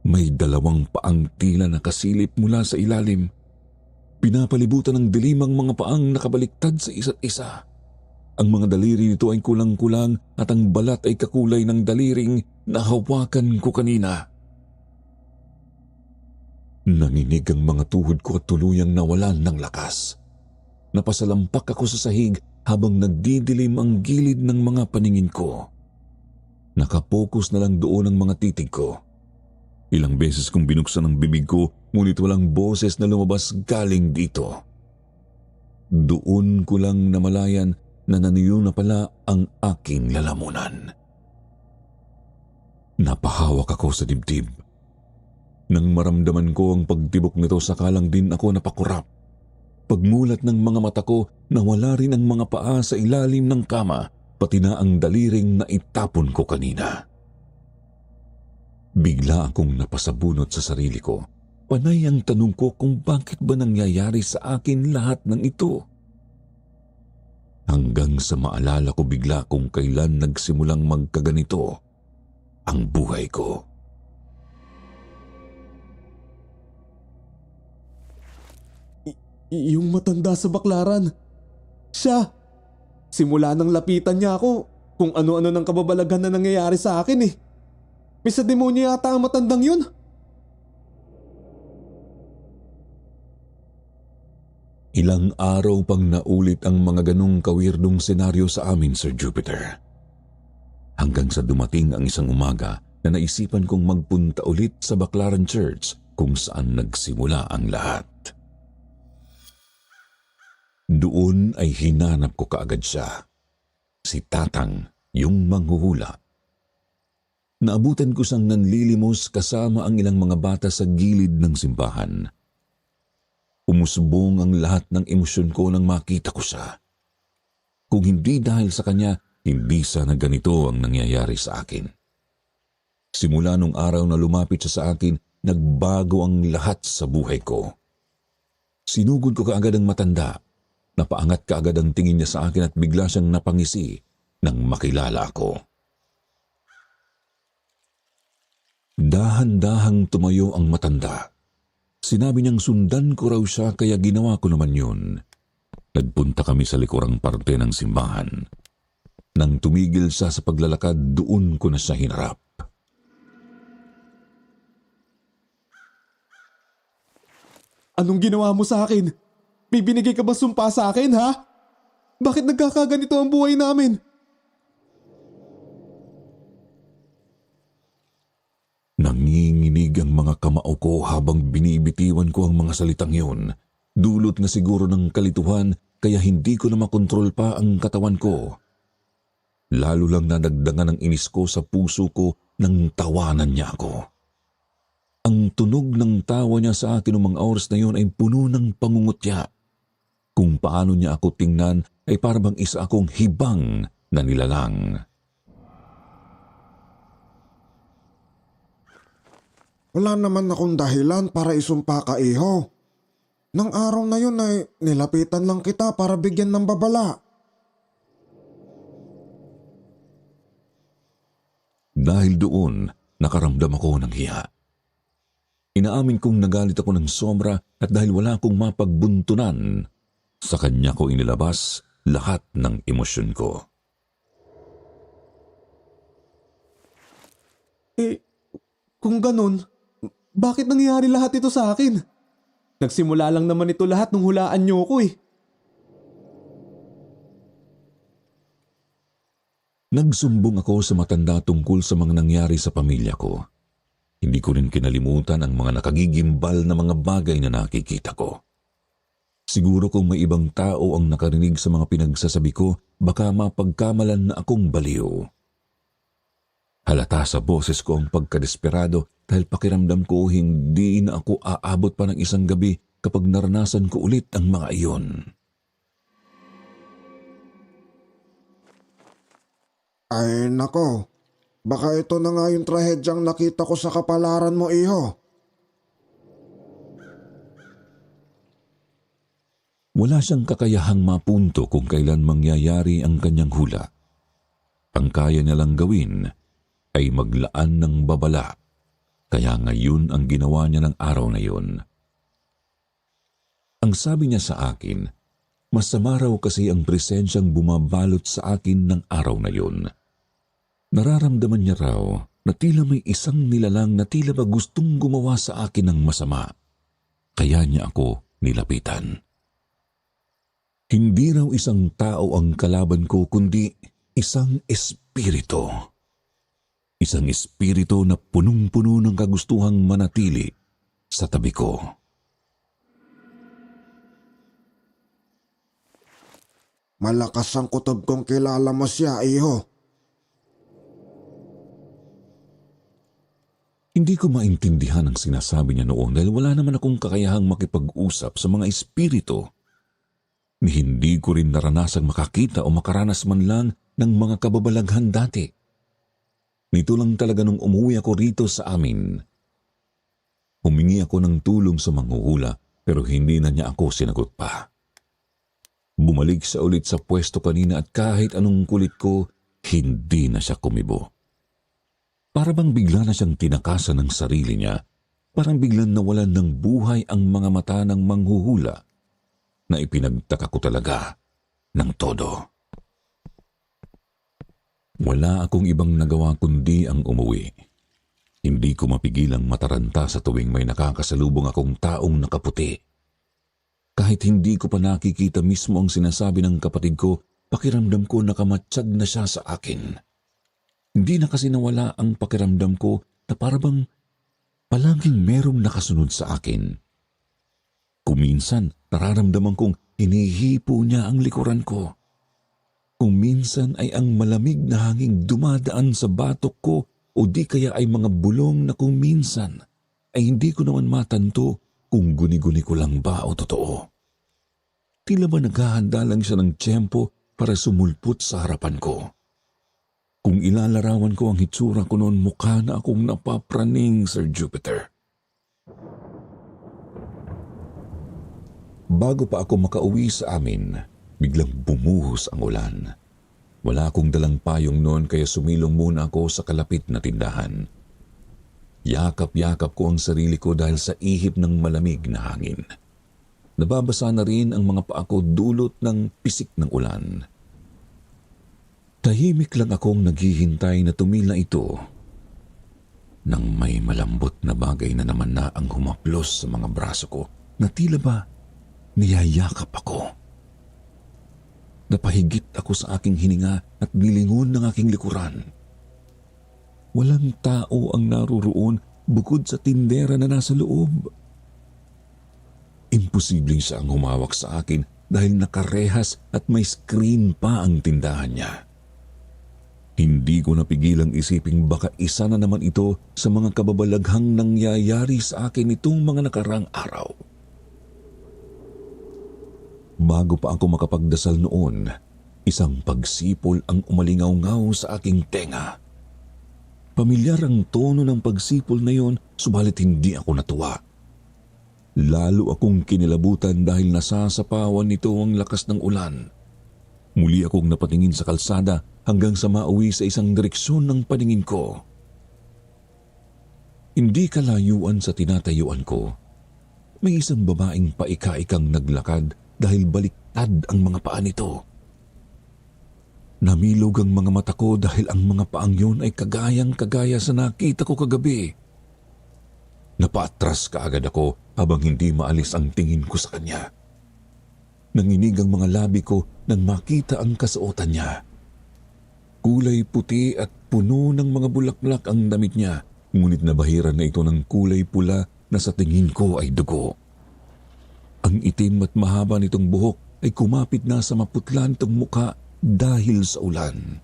May dalawang paang tila na kasilip mula sa ilalim. Pinapalibutan ng dilim ang mga paang nakabaliktad sa isa't isa. Ang mga daliri nito ay kulang-kulang at ang balat ay kakulay ng daliring na hawakan ko kanina. Nanginig ang mga tuhod ko at tuluyang nawalan ng lakas. Napasalampak ako sa sahig habang nagdidilim ang gilid ng mga paningin ko. Nakapokus na lang doon ang mga titig ko. Ilang beses kong binuksan ang bibig ko, ngunit walang boses na lumabas galing dito. Doon ko lang namalayan na naniyo na pala ang aking lalamunan. Napahawak ako sa dibdib. Nang maramdaman ko ang pagtibok nito, sakalang din ako napakurap. Pagmulat ng mga mata ko, nawala rin ang mga paa sa ilalim ng kama, pati na ang daliring na itapon ko kanina. Bigla akong napasabunot sa sarili ko. Panay ang tanong ko kung bakit ba nangyayari sa akin lahat ng ito. Hanggang sa maalala ko bigla kung kailan nagsimulang magkaganito ang buhay ko. Yung matanda sa baklaran. Siya. Simula nang lapitan niya ako, kung ano-ano ng kababalaghan na nangyayari sa akin eh. May sa demonyo yata ang matandang yun. Ilang araw pang naulit ang mga ganong kawirdong senaryo sa amin, Sir Jupiter. Hanggang sa dumating ang isang umaga na naisipan kong magpunta ulit sa Baclaran Church kung saan nagsimula ang lahat. Doon ay hinanap ko kaagad siya. Si Tatang, yung manghuhula. Naabutan ko siyang nanlilimos kasama ang ilang mga bata sa gilid ng simbahan. Umusbong ang lahat ng emosyon ko nang makita ko siya. Kung hindi dahil sa kanya, hindi sana ganito ang nangyayari sa akin. Simula nung araw na lumapit siya sa akin, nagbago ang lahat sa buhay ko. Sinugod ko kaagad ang matanda. Napaangat kaagad ang tingin niya sa akin at bigla siyang napangisi nang makilala ako. Dahan-dahang tumayo ang matanda. Sinabi niyang sundan ko raw siya kaya ginawa ko naman yun. Nagpunta kami sa likurang parte ng simbahan. Nang tumigil siya sa paglalakad, doon ko na siya hinarap. Anong ginawa mo sa akin? May binigay ka ba sumpa sa akin, ha? Bakit nagkakaganito ang buhay namin? Nanginginig ang mga kamao ko habang binibitiwan ko ang mga salitang yun. Dulot na siguro ng kalituhan kaya hindi ko na makontrol pa ang katawan ko. Lalo lang nadagdagan ang inis ko sa puso ko nang tawanan niya ako. Ang tunog ng tawa niya sa akin noong mga oras na yun ay puno ng pangungutya. Kung paano niya ako tingnan ay parang isa akong hibang na nilalang. Wala naman akong dahilan para isumpa ka, iho. Nang araw na yun ay nilapitan lang kita para bigyan ng babala. Dahil doon, nakaramdam ako ng hiya. Inaamin kong nagalit ako ng sobra at dahil wala akong mapagbuntunan, sa kanya ko inilabas lahat ng emosyon ko. Kung ganun, bakit nangyari lahat ito sa akin? Nagsimula lang naman ito lahat nung hulaan niyo ko eh. Nagsumbong ako sa matanda tungkol sa mga nangyari sa pamilya ko. Hindi ko rin kinalimutan ang mga nakagigimbal na mga bagay na nakikita ko. Siguro kung may ibang tao ang nakarinig sa mga pinagsasabi ko, baka mapagkamalan na akong baliw. Halata sa boses ko ang pagkadesperado dahil pakiramdam ko hindi na ako aabot pa ng isang gabi kapag naranasan ko ulit ang mga iyon. Ay nako, baka ito na nga yung trahedyang nakita ko sa kapalaran mo, iho. Wala siyang kakayahang mapunto kung kailan mangyayari ang kanyang hula. Ang kaya niya lang gawin ay maglaan ng babala, kaya ngayon ang ginawa niya ng araw na yun. Ang sabi niya sa akin, masama raw kasi ang presensyang bumabalot sa akin ng araw na yun. Nararamdaman niya raw na tila may isang nilalang na tila ba gustong gumawa sa akin ng masama, kaya niya ako nilapitan. Hindi raw isang tao ang kalaban ko kundi isang espiritu. Isang espiritu na punong-puno ng kagustuhang manatili sa tabi ko. Malakas ang kutob kong kilala mo siya, iho. Hindi ko maintindihan ang sinasabi niya noon dahil wala naman akong kakayahang makipag-usap sa mga espiritu. Ni hindi ko rin naranasang makakita o makaranas man lang ng mga kababalaghan dati. Nito lang talaga nung umuwi ako rito sa amin. Humingi ako ng tulong sa manghuhula pero hindi na niya ako sinagot pa. Bumalik siya ulit sa pwesto kanina at kahit anong kulit ko, hindi na siya kumibo. Para bang bigla na siyang tinakasan ng sarili niya, parang biglang nawalan ng buhay ang mga mata ng manghuhula na ipinagtaka ko talaga ng todo. Wala akong ibang nagawa kundi ang umuwi. Hindi ko mapigilang mataranta sa tuwing may nakakasalubong akong taong nakaputi. Kahit hindi ko pa nakikita mismo ang sinasabi ng kapatid ko, pakiramdam ko nakamatsyag na siya sa akin. Hindi na kasi nawala ang pakiramdam ko na parabang palaging merong nakasunod sa akin. Kuminsan, nararamdaman kong hinihipo niya ang likuran ko. Kung minsan ay ang malamig na hanging dumadaan sa batok ko o di kaya ay mga bulong na kung minsan ay hindi ko naman matanto kung guni-guni ko lang ba o totoo. Tila ba naghahanda lang siya ng tiyempo para sumulpot sa harapan ko. Kung ilalarawan ko ang hitsura ko noon, mukha na akong napapraning, Sir Jupiter. Bago pa ako makauwi sa amin, biglang bumuhos ang ulan. Wala akong dalang payong noon kaya sumilong muna ako sa kalapit na tindahan. Yakap-yakap ko ang sarili ko dahil sa ihip ng malamig na hangin. Nababasa na rin ang mga paa ko dulot ng pisik ng ulan. Tahimik lang akong naghihintay na tumila ito nang may malambot na bagay na naman na ang humaplos sa mga braso ko na tila ba niyayakap ako. Napahigit ako sa aking hininga at nilingon ng aking likuran. Walang tao ang naruroon bukod sa tindera na nasa loob. Imposibleng siya ang humawak sa akin dahil nakarehas at may screen pa ang tindahan niya. Hindi ko napigilang isiping baka isa na naman ito sa mga kababalaghang nangyayari sa akin itong mga nakarang araw. Bago pa ako makapagdasal noon, isang pagsipol ang umalingaw-ngaw sa aking tenga. Pamilyar ang tono ng pagsipol na yon, subalit hindi ako natuwa. Lalo akong kinilabutan dahil nasasapawan nito ang lakas ng ulan. Muli akong napatingin sa kalsada hanggang sa mauwi sa isang direksyon ng paningin ko. Hindi kalayuan sa tinatayuan ko, may isang babaeng paika-ikang naglakad dahil baliktad ang mga paa nito. Namilog ang mga mata ko dahil ang mga paang yun ay kagayang-kagaya sa nakita ko kagabi. Napaatras kaagad ako habang hindi maalis ang tingin ko sa kanya. Nanginig ang mga labi ko nang makita ang kasuotan niya. Kulay puti at puno ng mga bulaklak ang damit niya, ngunit nabahiran na ito ng kulay pula na sa tingin ko ay dugo. Ang itim at mahaba nitong buhok ay kumapit na sa maputla nitong mukha dahil sa ulan.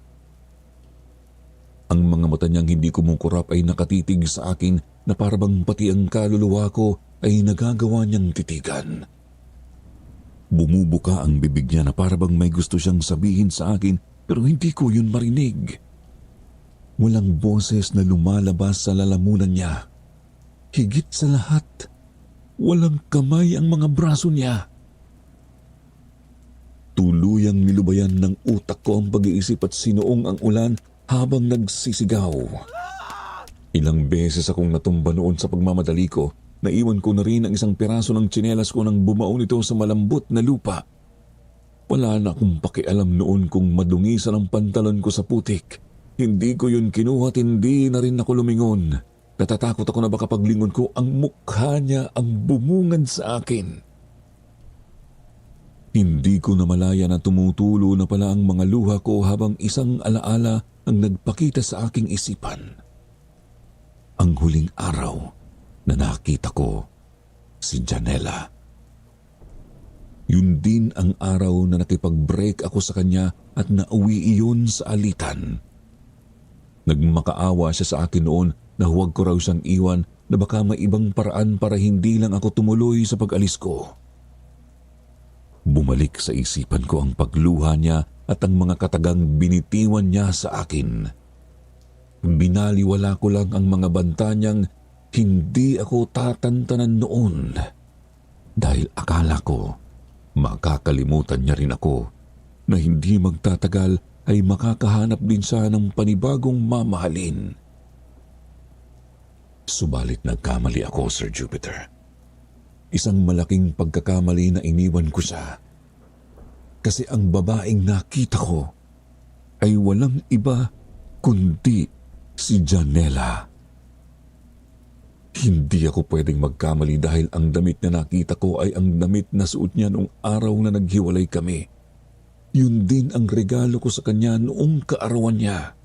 Ang mga mata niyang hindi kumukurap ay nakatitig sa akin na parabang pati ang kaluluwa ko ay nagagawa niyang titigan. Bumubuka ang bibig niya na parabang may gusto siyang sabihin sa akin pero hindi ko yun marinig. Walang boses na lumalabas sa lalamunan niya. Higit sa lahat, walang kamay ang mga braso niya. Tuluyang nilubayan ng utak ko ang pag-iisip at sinuong ang ulan habang nagsisigaw. Ilang beses akong natumba noon sa pagmamadali ko. Naiwan ko na rin ang isang piraso ng tsinelas ko nang bumaon ito sa malambot na lupa. Wala na akong pakialam noon kung madungisan ang pantalon ko sa putik. Hindi ko yun kinuha at hindi na rin ako lumingon. Natatakot ako na baka paglingon ko ang mukha niya ang bumungad sa akin. Hindi ko na malaya na tumutulo na pala ang mga luha ko habang isang alaala ang nagpakita sa aking isipan. Ang huling araw na nakita ko si Janela. Yun din ang araw na nakipag-break ako sa kanya at nauwi iyon sa alitan. Nagmakaawa siya sa akin noon na huwag ko raw siyang iwan na baka may ibang paraan para hindi lang ako tumuloy sa pag-alis ko. Bumalik sa isipan ko ang pagluha niya at ang mga katagang binitiwan niya sa akin. Binaliwala ko lang ang mga banta niyang hindi ako tatantanan noon dahil akala ko makakalimutan niya rin ako na hindi magtatagal ay makakahanap din siya ng panibagong mamahalin. Subalit nagkamali ako, Sir Jupiter. Isang malaking pagkakamali na iniwan ko siya. Kasi ang babaeng nakita ko ay walang iba kundi si Janela. Hindi ako pwedeng magkamali dahil ang damit na nakita ko ay ang damit na suot niya noong araw na naghiwalay kami. Yun din ang regalo ko sa kanya noong kaarawan niya.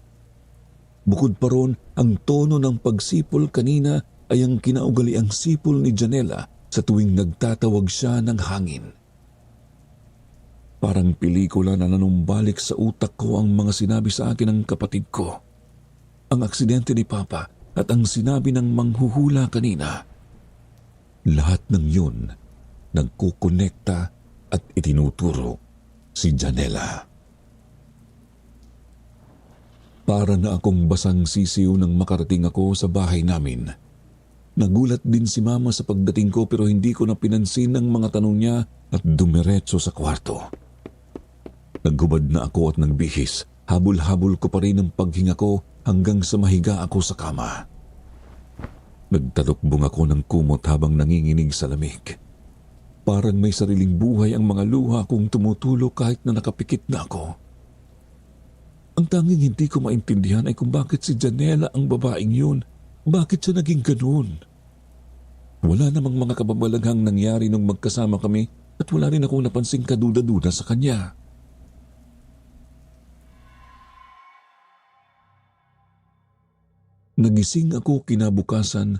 Bukod pa ron, ang tono ng pagsipol kanina ay ang kinaugaliang sipol ni Janela sa tuwing nagtatawag siya ng hangin. Parang pelikula na nanumbalik sa utak ko ang mga sinabi sa akin ng kapatid ko. Ang aksidente ni Papa at ang sinabi ng manghuhula kanina. Lahat ng yun nagkukonekta at itinuturo si Janela. Para na akong basang sisiw nang makarating ako sa bahay namin. Nagulat din si Mama sa pagdating ko pero hindi ko na pinansin ang mga tanong niya at dumiretso sa kwarto. Naghubad na ako at nagbihis. Habol-habol ko pa rin ang paghinga ko hanggang sa mahiga ako sa kama. Nagtalukbong ako ng kumot habang nanginginig sa lamig. Parang may sariling buhay ang mga luha kong tumutulo kahit na nakapikit na ako. Ang tanging hindi ko maintindihan ay kung bakit si Janela ang babaeng yun. Bakit siya naging ganun? Wala namang mga kababalaghang nangyari nung magkasama kami at wala rin akong napansing kaduda-duda sa kanya. Nagising ako kinabukasan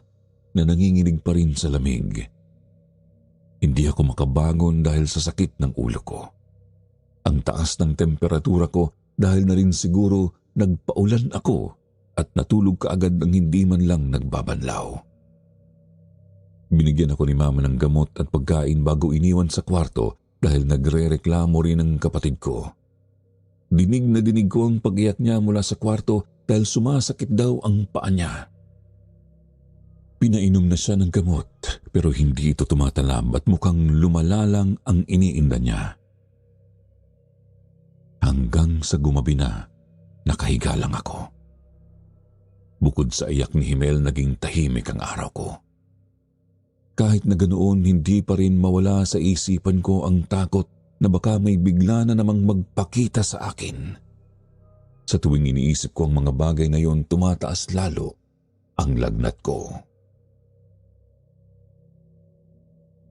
na nanginginig pa rin sa lamig. Hindi ako makabangon dahil sa sakit ng ulo ko. Ang taas ng temperatura ko dahil na rin siguro nagpaulan ako at natulog kaagad ng hindi man lang nagbabanlaw. Binigyan ako ni Mama ng gamot at pagkain bago iniwan sa kwarto dahil nagre-reklamo rin ang kapatid ko. Dinig na dinig ko ang pag-iyak niya mula sa kwarto dahil sumasakit daw ang paa niya. Pinainom na siya ng gamot pero hindi ito tumatalab at mukhang lumala lang ang iniinda niya. Hanggang sa gumabi na, nakahiga lang ako. Bukod sa iyak ni Himel, naging tahimik ang araw ko. Kahit na ganoon, hindi pa rin mawala sa isipan ko ang takot na baka may bigla na namang magpakita sa akin. Sa tuwing iniisip ko ang mga bagay na yon, tumataas lalo ang lagnat ko.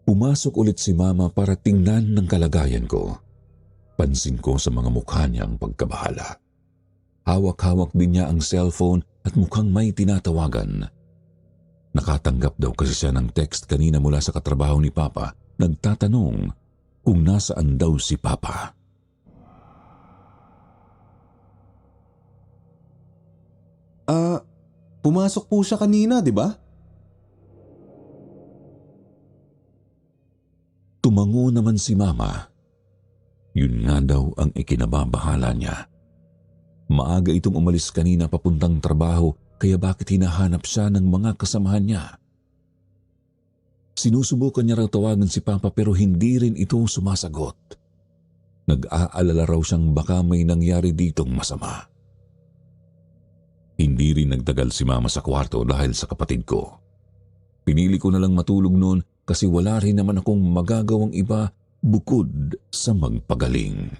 Pumasok ulit si Mama para tingnan ng kalagayan ko. Pansin ko sa mga mukha niya ang pagkabahala. Hawak-hawak din niya ang cellphone at mukhang may tinatawagan. Nakatanggap daw kasi siya ng text kanina mula sa katrabaho ni Papa, nagtatanong kung nasaan daw si Papa. Pumasok po siya kanina, di ba? Tumango naman si Mama. Yun nga daw ang ikinababahala niya. Maaga itong umalis kanina papuntang trabaho, kaya bakit hinahanap siya ng mga kasamahan niya? Sinusubukan niya raw tawagan si Papa pero hindi rin ito sumasagot. Nag-aalala raw siyang baka may nangyari ditong masama. Hindi rin nagtagal si Mama sa kwarto dahil sa kapatid ko. Pinili ko na lang matulog noon kasi wala rin naman akong magagawang iba bukod sa magpagaling.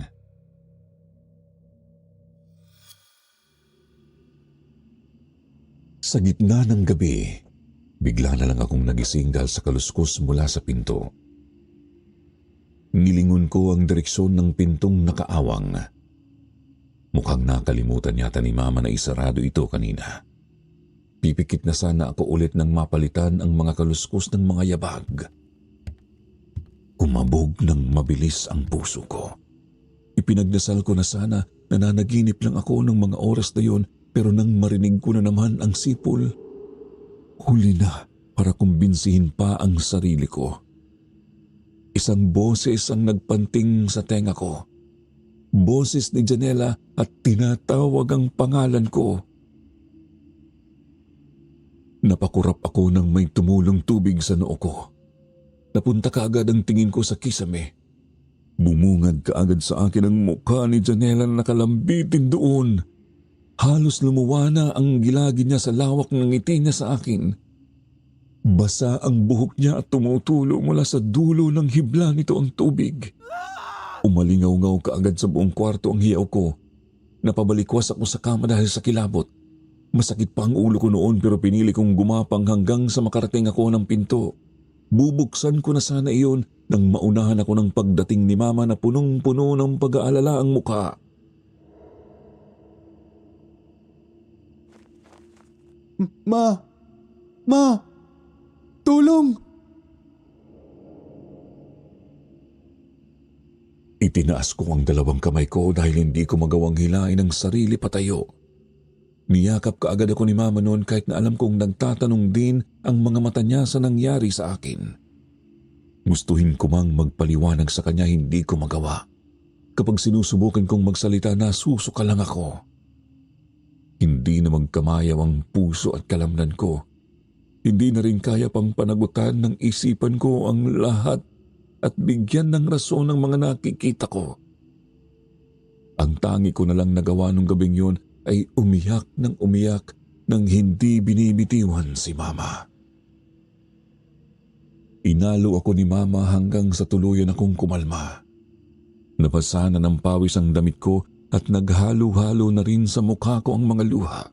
Sa gitna ng gabi, bigla na lang akong nagising dahil sa kaluskos mula sa pinto. Nilingon ko ang direksyon ng pintong nakaawang. Mukhang nakalimutan yata ni Mama na isarado ito kanina. Pipikit na sana ako ulit nang mapalitan ang mga kaluskos ng mga yabag. Kumabog ng mabilis ang puso ko. Ipinagdasal ko na sana nananaginip lang ako ng mga oras na yon, pero nang marinig ko na naman ang sipol, huli na para kumbinsihin pa ang sarili ko. Isang boses ang nagpanting sa tenga ko. Boses ni Janela at tinatawag ang pangalan ko. Napakurap ako nang may tumulong tubig sa noo ko. Napunta kaagad ang tingin ko sa kisame. Bumungad kaagad sa akin ang mukha ni Janela na nakalambitin doon. Halos lumuwa na ang gilagi niya sa lawak ng ngiti niya sa akin. Basa ang buhok niya at tumutulo mula sa dulo ng hibla nito ang tubig. Umalingaw-ngaw kaagad sa buong kwarto ang hiyaw ko. Napabalikwas ako sa kama dahil sa kilabot. Masakit pa ang ulo ko noon pero pinili kong gumapang hanggang sa makarating ako ng pinto. Bubuksan ko na sana iyon nang maunahan ako ng pagdating ni Mama na punong-puno ng pag-aalala ang mukha. Ma! Tulong! Itinaas ko ang dalawang kamay ko dahil hindi ko magawang hilain ang sarili patayo. Niyakap kaagad ako ni Mama noon kahit na alam kong nagtatanong din ang mga mata niya sa nangyari sa akin. Gustuhin ko mang magpaliwanag sa kanya, hindi ko magawa. Kapag sinusubukan kong magsalita, nasusuka lang ako. Hindi na magkamayaw ang puso at kalamnan ko. Hindi na rin kaya pang panagutan ng isipan ko ang lahat at bigyan ng rason ng mga nakikita ko. Ang tangi ko na lang nagawa nung gabing yun ay umiyak nang hindi binibitiwan si Mama. Inalo ako ni Mama hanggang sa tuluyan akong kumalma. Nabasa na ng pawis ang damit ko at naghalo-halo na rin sa mukha ko ang mga luha.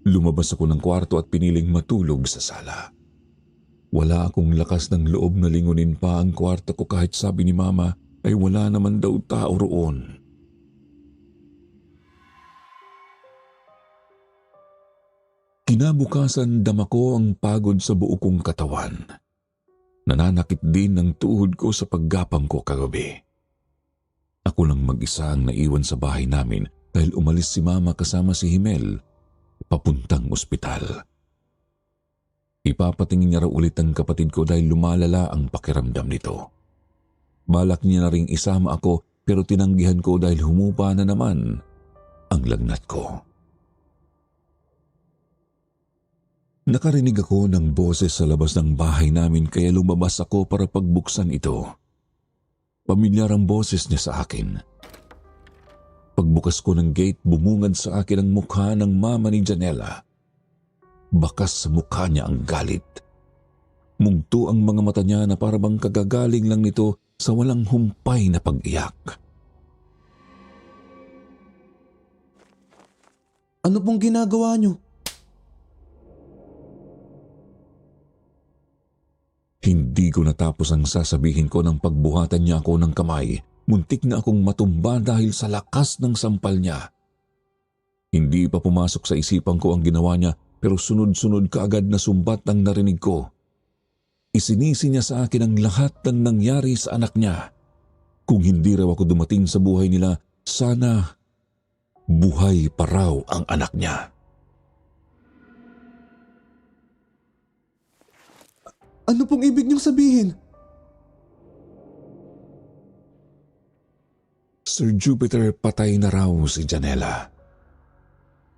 Lumabas ako ng kwarto at piniling matulog sa sala. Wala akong lakas ng loob na lingunin pa ang kwarto ko kahit sabi ni Mama ay wala naman daw tao roon. Kinabukasan dama ko ang pagod sa buo kong katawan. Nananakit din ng tuhod ko sa paggapang ko kagabi. Ako lang mag-isa ang naiwan sa bahay namin dahil umalis si Mama kasama si Himel papuntang ospital. Ipapatingin niya raw ulit ang kapatid ko dahil lumalala ang pakiramdam nito. Balak niya na ring isama ako pero tinanggihan ko dahil humupa na naman ang lagnat ko. Nakarinig ako ng boses sa labas ng bahay namin kaya lumabas ako para pagbuksan ito. Pamilyar ang boses niya sa akin. Pagbukas ko ng gate, bumungad sa akin ang mukha ng mama ni Janela. Bakas sa mukha niya ang galit. Mungto ang mga mata niya na parabang kagagaling lang nito sa walang humpay na pag-iyak. Ano pong ginagawa niyo? Hindi ko natapos ang sasabihin ko nang pagbuhatan niya ako ng kamay. Muntik na akong matumba dahil sa lakas ng sampal niya. Hindi pa pumasok sa isipan ko ang ginawa niya pero sunod-sunod kaagad na sumbat ang narinig ko. Isinisi niya sa akin ang lahat ng nangyari sa anak niya. Kung hindi raw ako dumating sa buhay nila, sana buhay pa raw ang anak niya. Ano pong ibig niyong sabihin? Sir Jupiter, patay na raw si Janela.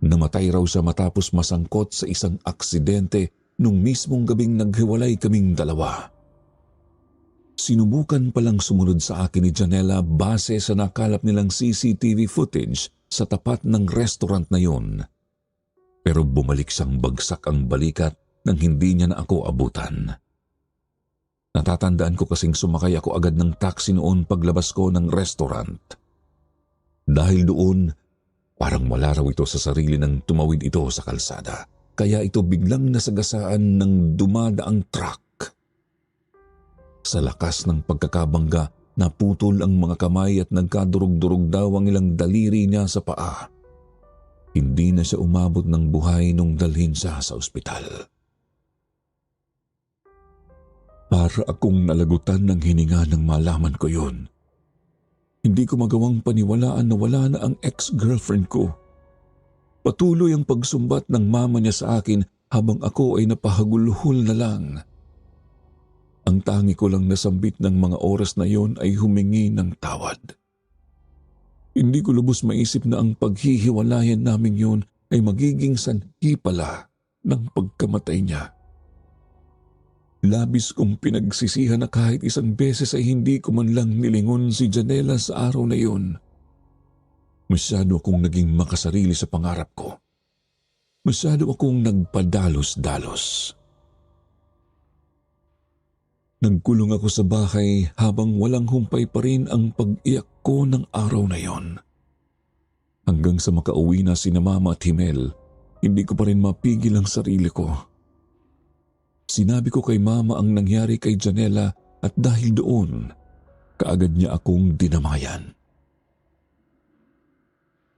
Namatay raw siya matapos masangkot sa isang aksidente nung mismong gabing naghiwalay kaming dalawa. Sinubukan palang sumunod sa akin ni Janela base sa nakalap nilang CCTV footage sa tapat ng restaurant na yun. Pero bumalik siyang bagsak ang balikat nang hindi niya na ako abutan. Natatandaan ko kasing sumakay ako agad ng taxi noon paglabas ko ng restaurant. Dahil doon, parang wala raw ito sa sarili nang tumawid ito sa kalsada. Kaya ito biglang nasagasaan ng dumadaang truck. Sa lakas ng pagkakabangga, naputol ang mga kamay at nagkadurog-durog daw ang ilang daliri niya sa paa. Hindi na siya umabot ng buhay nung dalhin siya sa ospital. Para akong nalagutan ng hininga nang malaman ko yun. Hindi ko magawang paniwalaan na wala na ang ex-girlfriend ko. Patuloy ang pagsumbat ng mama niya sa akin habang ako ay napahagulhol na lang. Ang tangi ko lang nasambit ng mga oras na yon ay humingi ng tawad. Hindi ko lubos maisip na ang paghihiwalayan namin yon ay magiging sanhi pala ng pagkamatay niya. Labis kong pinagsisihan na kahit isang beses ay hindi ko man lang nilingon si Janela sa araw na yun. Masyado akong naging makasarili sa pangarap ko. Masyado akong nagpadalos-dalos. Nagkulong ako sa bahay habang walang humpay pa rin ang pag-iyak ko ng araw na yon. Hanggang sa makauwi na sina Mama at Himel, hindi ko pa rin mapigil ang sarili ko. Sinabi ko kay Mama ang nangyari kay Janela at dahil doon, kaagad niya akong dinamayan.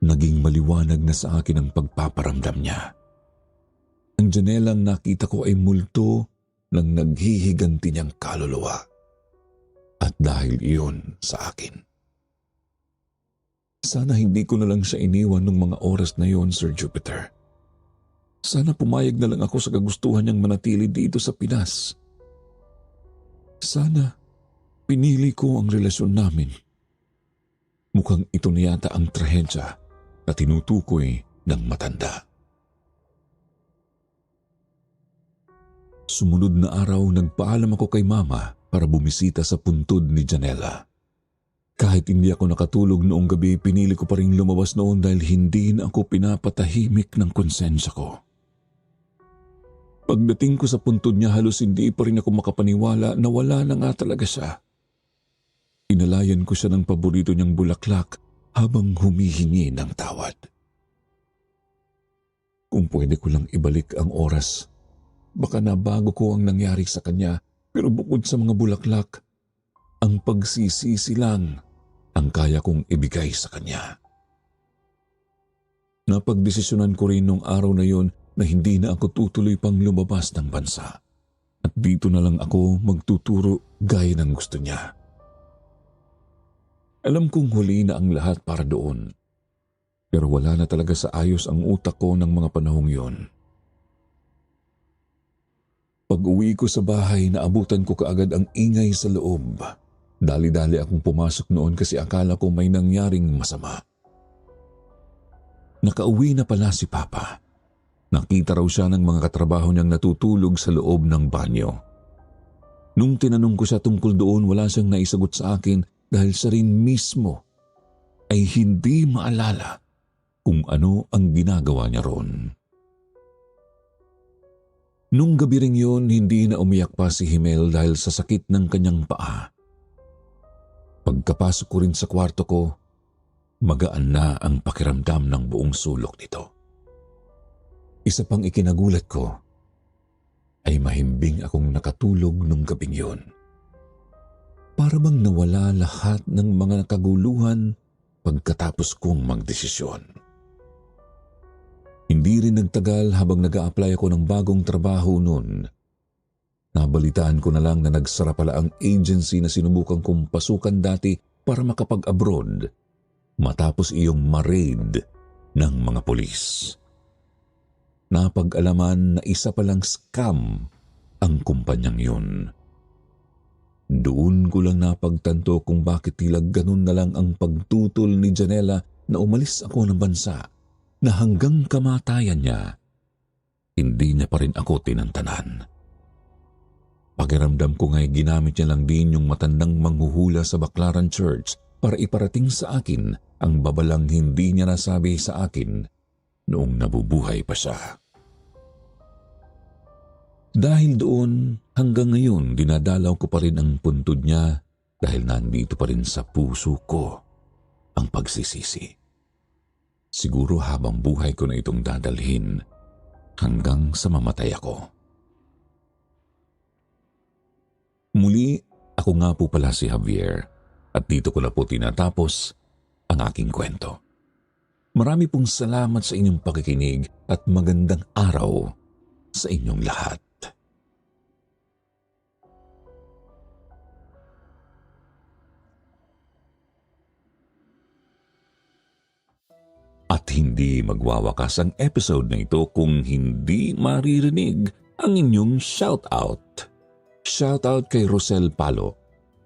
Naging maliwanag na sa akin ang pagpaparamdam niya. Ang Janelang nakita ko ay multo ng naghihiganti niyang kaluluwa. At dahil iyon sa akin. Sana hindi ko na lang siya iniwan ng mga oras na yon, Sir Jupiter. Sana pumayag na lang ako sa kagustuhan niyang manatili dito sa Pinas. Sana pinili ko ang relasyon namin. Mukhang ito na yata ang trahedya na tinutukoy ng matanda. Sumunod na araw, nagpaalam ako kay Mama para bumisita sa puntod ni Janela. Kahit hindi ako nakatulog noong gabi, pinili ko pa rin lumabas noon dahil hindi na ako pinapatahimik ng konsensya ko. Pagdating ko sa puntod niya, halos hindi pa rin ako makapaniwala na wala na nga talaga siya. Inalayan ko siya ng paborito niyang bulaklak habang humihingi ng tawad. Kung pwede ko lang ibalik ang oras, baka nabago ko ang nangyari sa kanya, pero bukod sa mga bulaklak, ang pagsisisi lang ang kaya kong ibigay sa kanya. Napagdesisyonan ko rin nung araw na yon na hindi na ako tutuloy pang lumabas ng bansa at dito na lang ako magtuturo gaya ng gusto niya. Alam kong huli na ang lahat para doon, pero wala na talaga sa ayos ang utak ko ng mga panahong yon. Pag-uwi ko sa bahay, naabutan ko kaagad ang ingay sa loob. Dali-dali akong pumasok noon kasi akala ko may nangyaring masama. Nakauwi na pala si Papa. Nakita raw siya ng mga katrabaho niyang natutulog sa loob ng banyo. Nung tinanong ko siya tungkol doon, wala siyang naisagot sa akin dahil siya rin mismo ay hindi maalala kung ano ang ginagawa niya ron. Nung gabi ring yun, hindi na umiyak pa si Himel dahil sa sakit ng kanyang paa. Pagkapasok ko rin sa kwarto ko, magaan na ang pakiramdam ng buong sulok nito. Isa pang ikinagulat ko ay mahimbing akong nakatulog nung gabing yun. Para bang nawala lahat ng mga kaguluhan pagkatapos kong magdesisyon. Hindi rin nagtagal habang nag-a-apply ako ng bagong trabaho noon. Nabalitaan ko na lang na nagsara pala ang agency na sinubukan kong pasukan dati para makapag-abroad matapos iyong ma-raid ng mga pulis. Napag-alaman na isa palang scam ang kumpanyang yun. Doon ko lang napagtanto kung bakit tila ganun na lang ang pagtutol ni Janela na umalis ako ng bansa na hanggang kamatayan niya, hindi niya pa rin ako tinantanan. Pakiramdam ko nga'y ginamit niya lang din yung matandang manghuhula sa Baclaran Church para iparating sa akin ang babalang hindi niya nasabi sa akin noong nabubuhay pa siya. Dahil doon, hanggang ngayon dinadalaw ko pa rin ang puntod niya dahil nandito pa rin sa puso ko ang pagsisisi. Siguro habang buhay ko na itong dadalhin hanggang sa mamatay ako. Muli, ako nga po pala si Javier at dito ko na po tinatapos ang aking kwento. Marami pong salamat sa inyong pakikinig at magandang araw sa inyong lahat. At hindi magwawakas ang episode na ito kung hindi maririnig ang inyong shoutout. Shoutout kay Rosel Palo,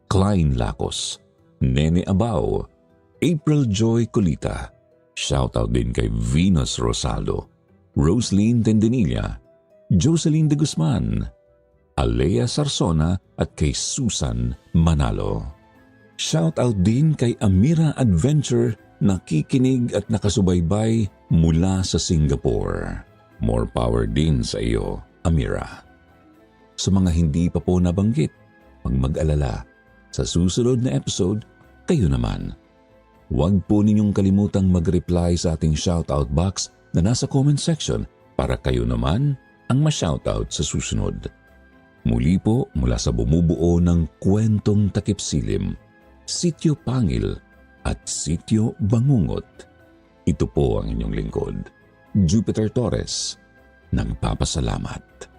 Klein Lacos, Nene Abao, April Joy Colita. Shoutout din kay Venus Rosaldo, Roslyn Tendenilla, Jocelyn de Guzman, Alea Sarsona at kay Susan Manalo. Shoutout din kay Amira Adventure, nakikinig at nakasubaybay mula sa Singapore. More power din sa iyo, Amira. Sa mga hindi pa po nabanggit, mag-alala. Sa susunod na episode, kayo naman. Huwag po ninyong kalimutang mag-reply sa ating shoutout box na nasa comment section para kayo naman ang ma-shoutout sa susunod. Muli po mula sa bumubuo ng Kwentong Takip Silim, Sitio Pangil at Sitio Bangungot. Ito po ang inyong lingkod, Jupiter Torres, nagpapasalamat.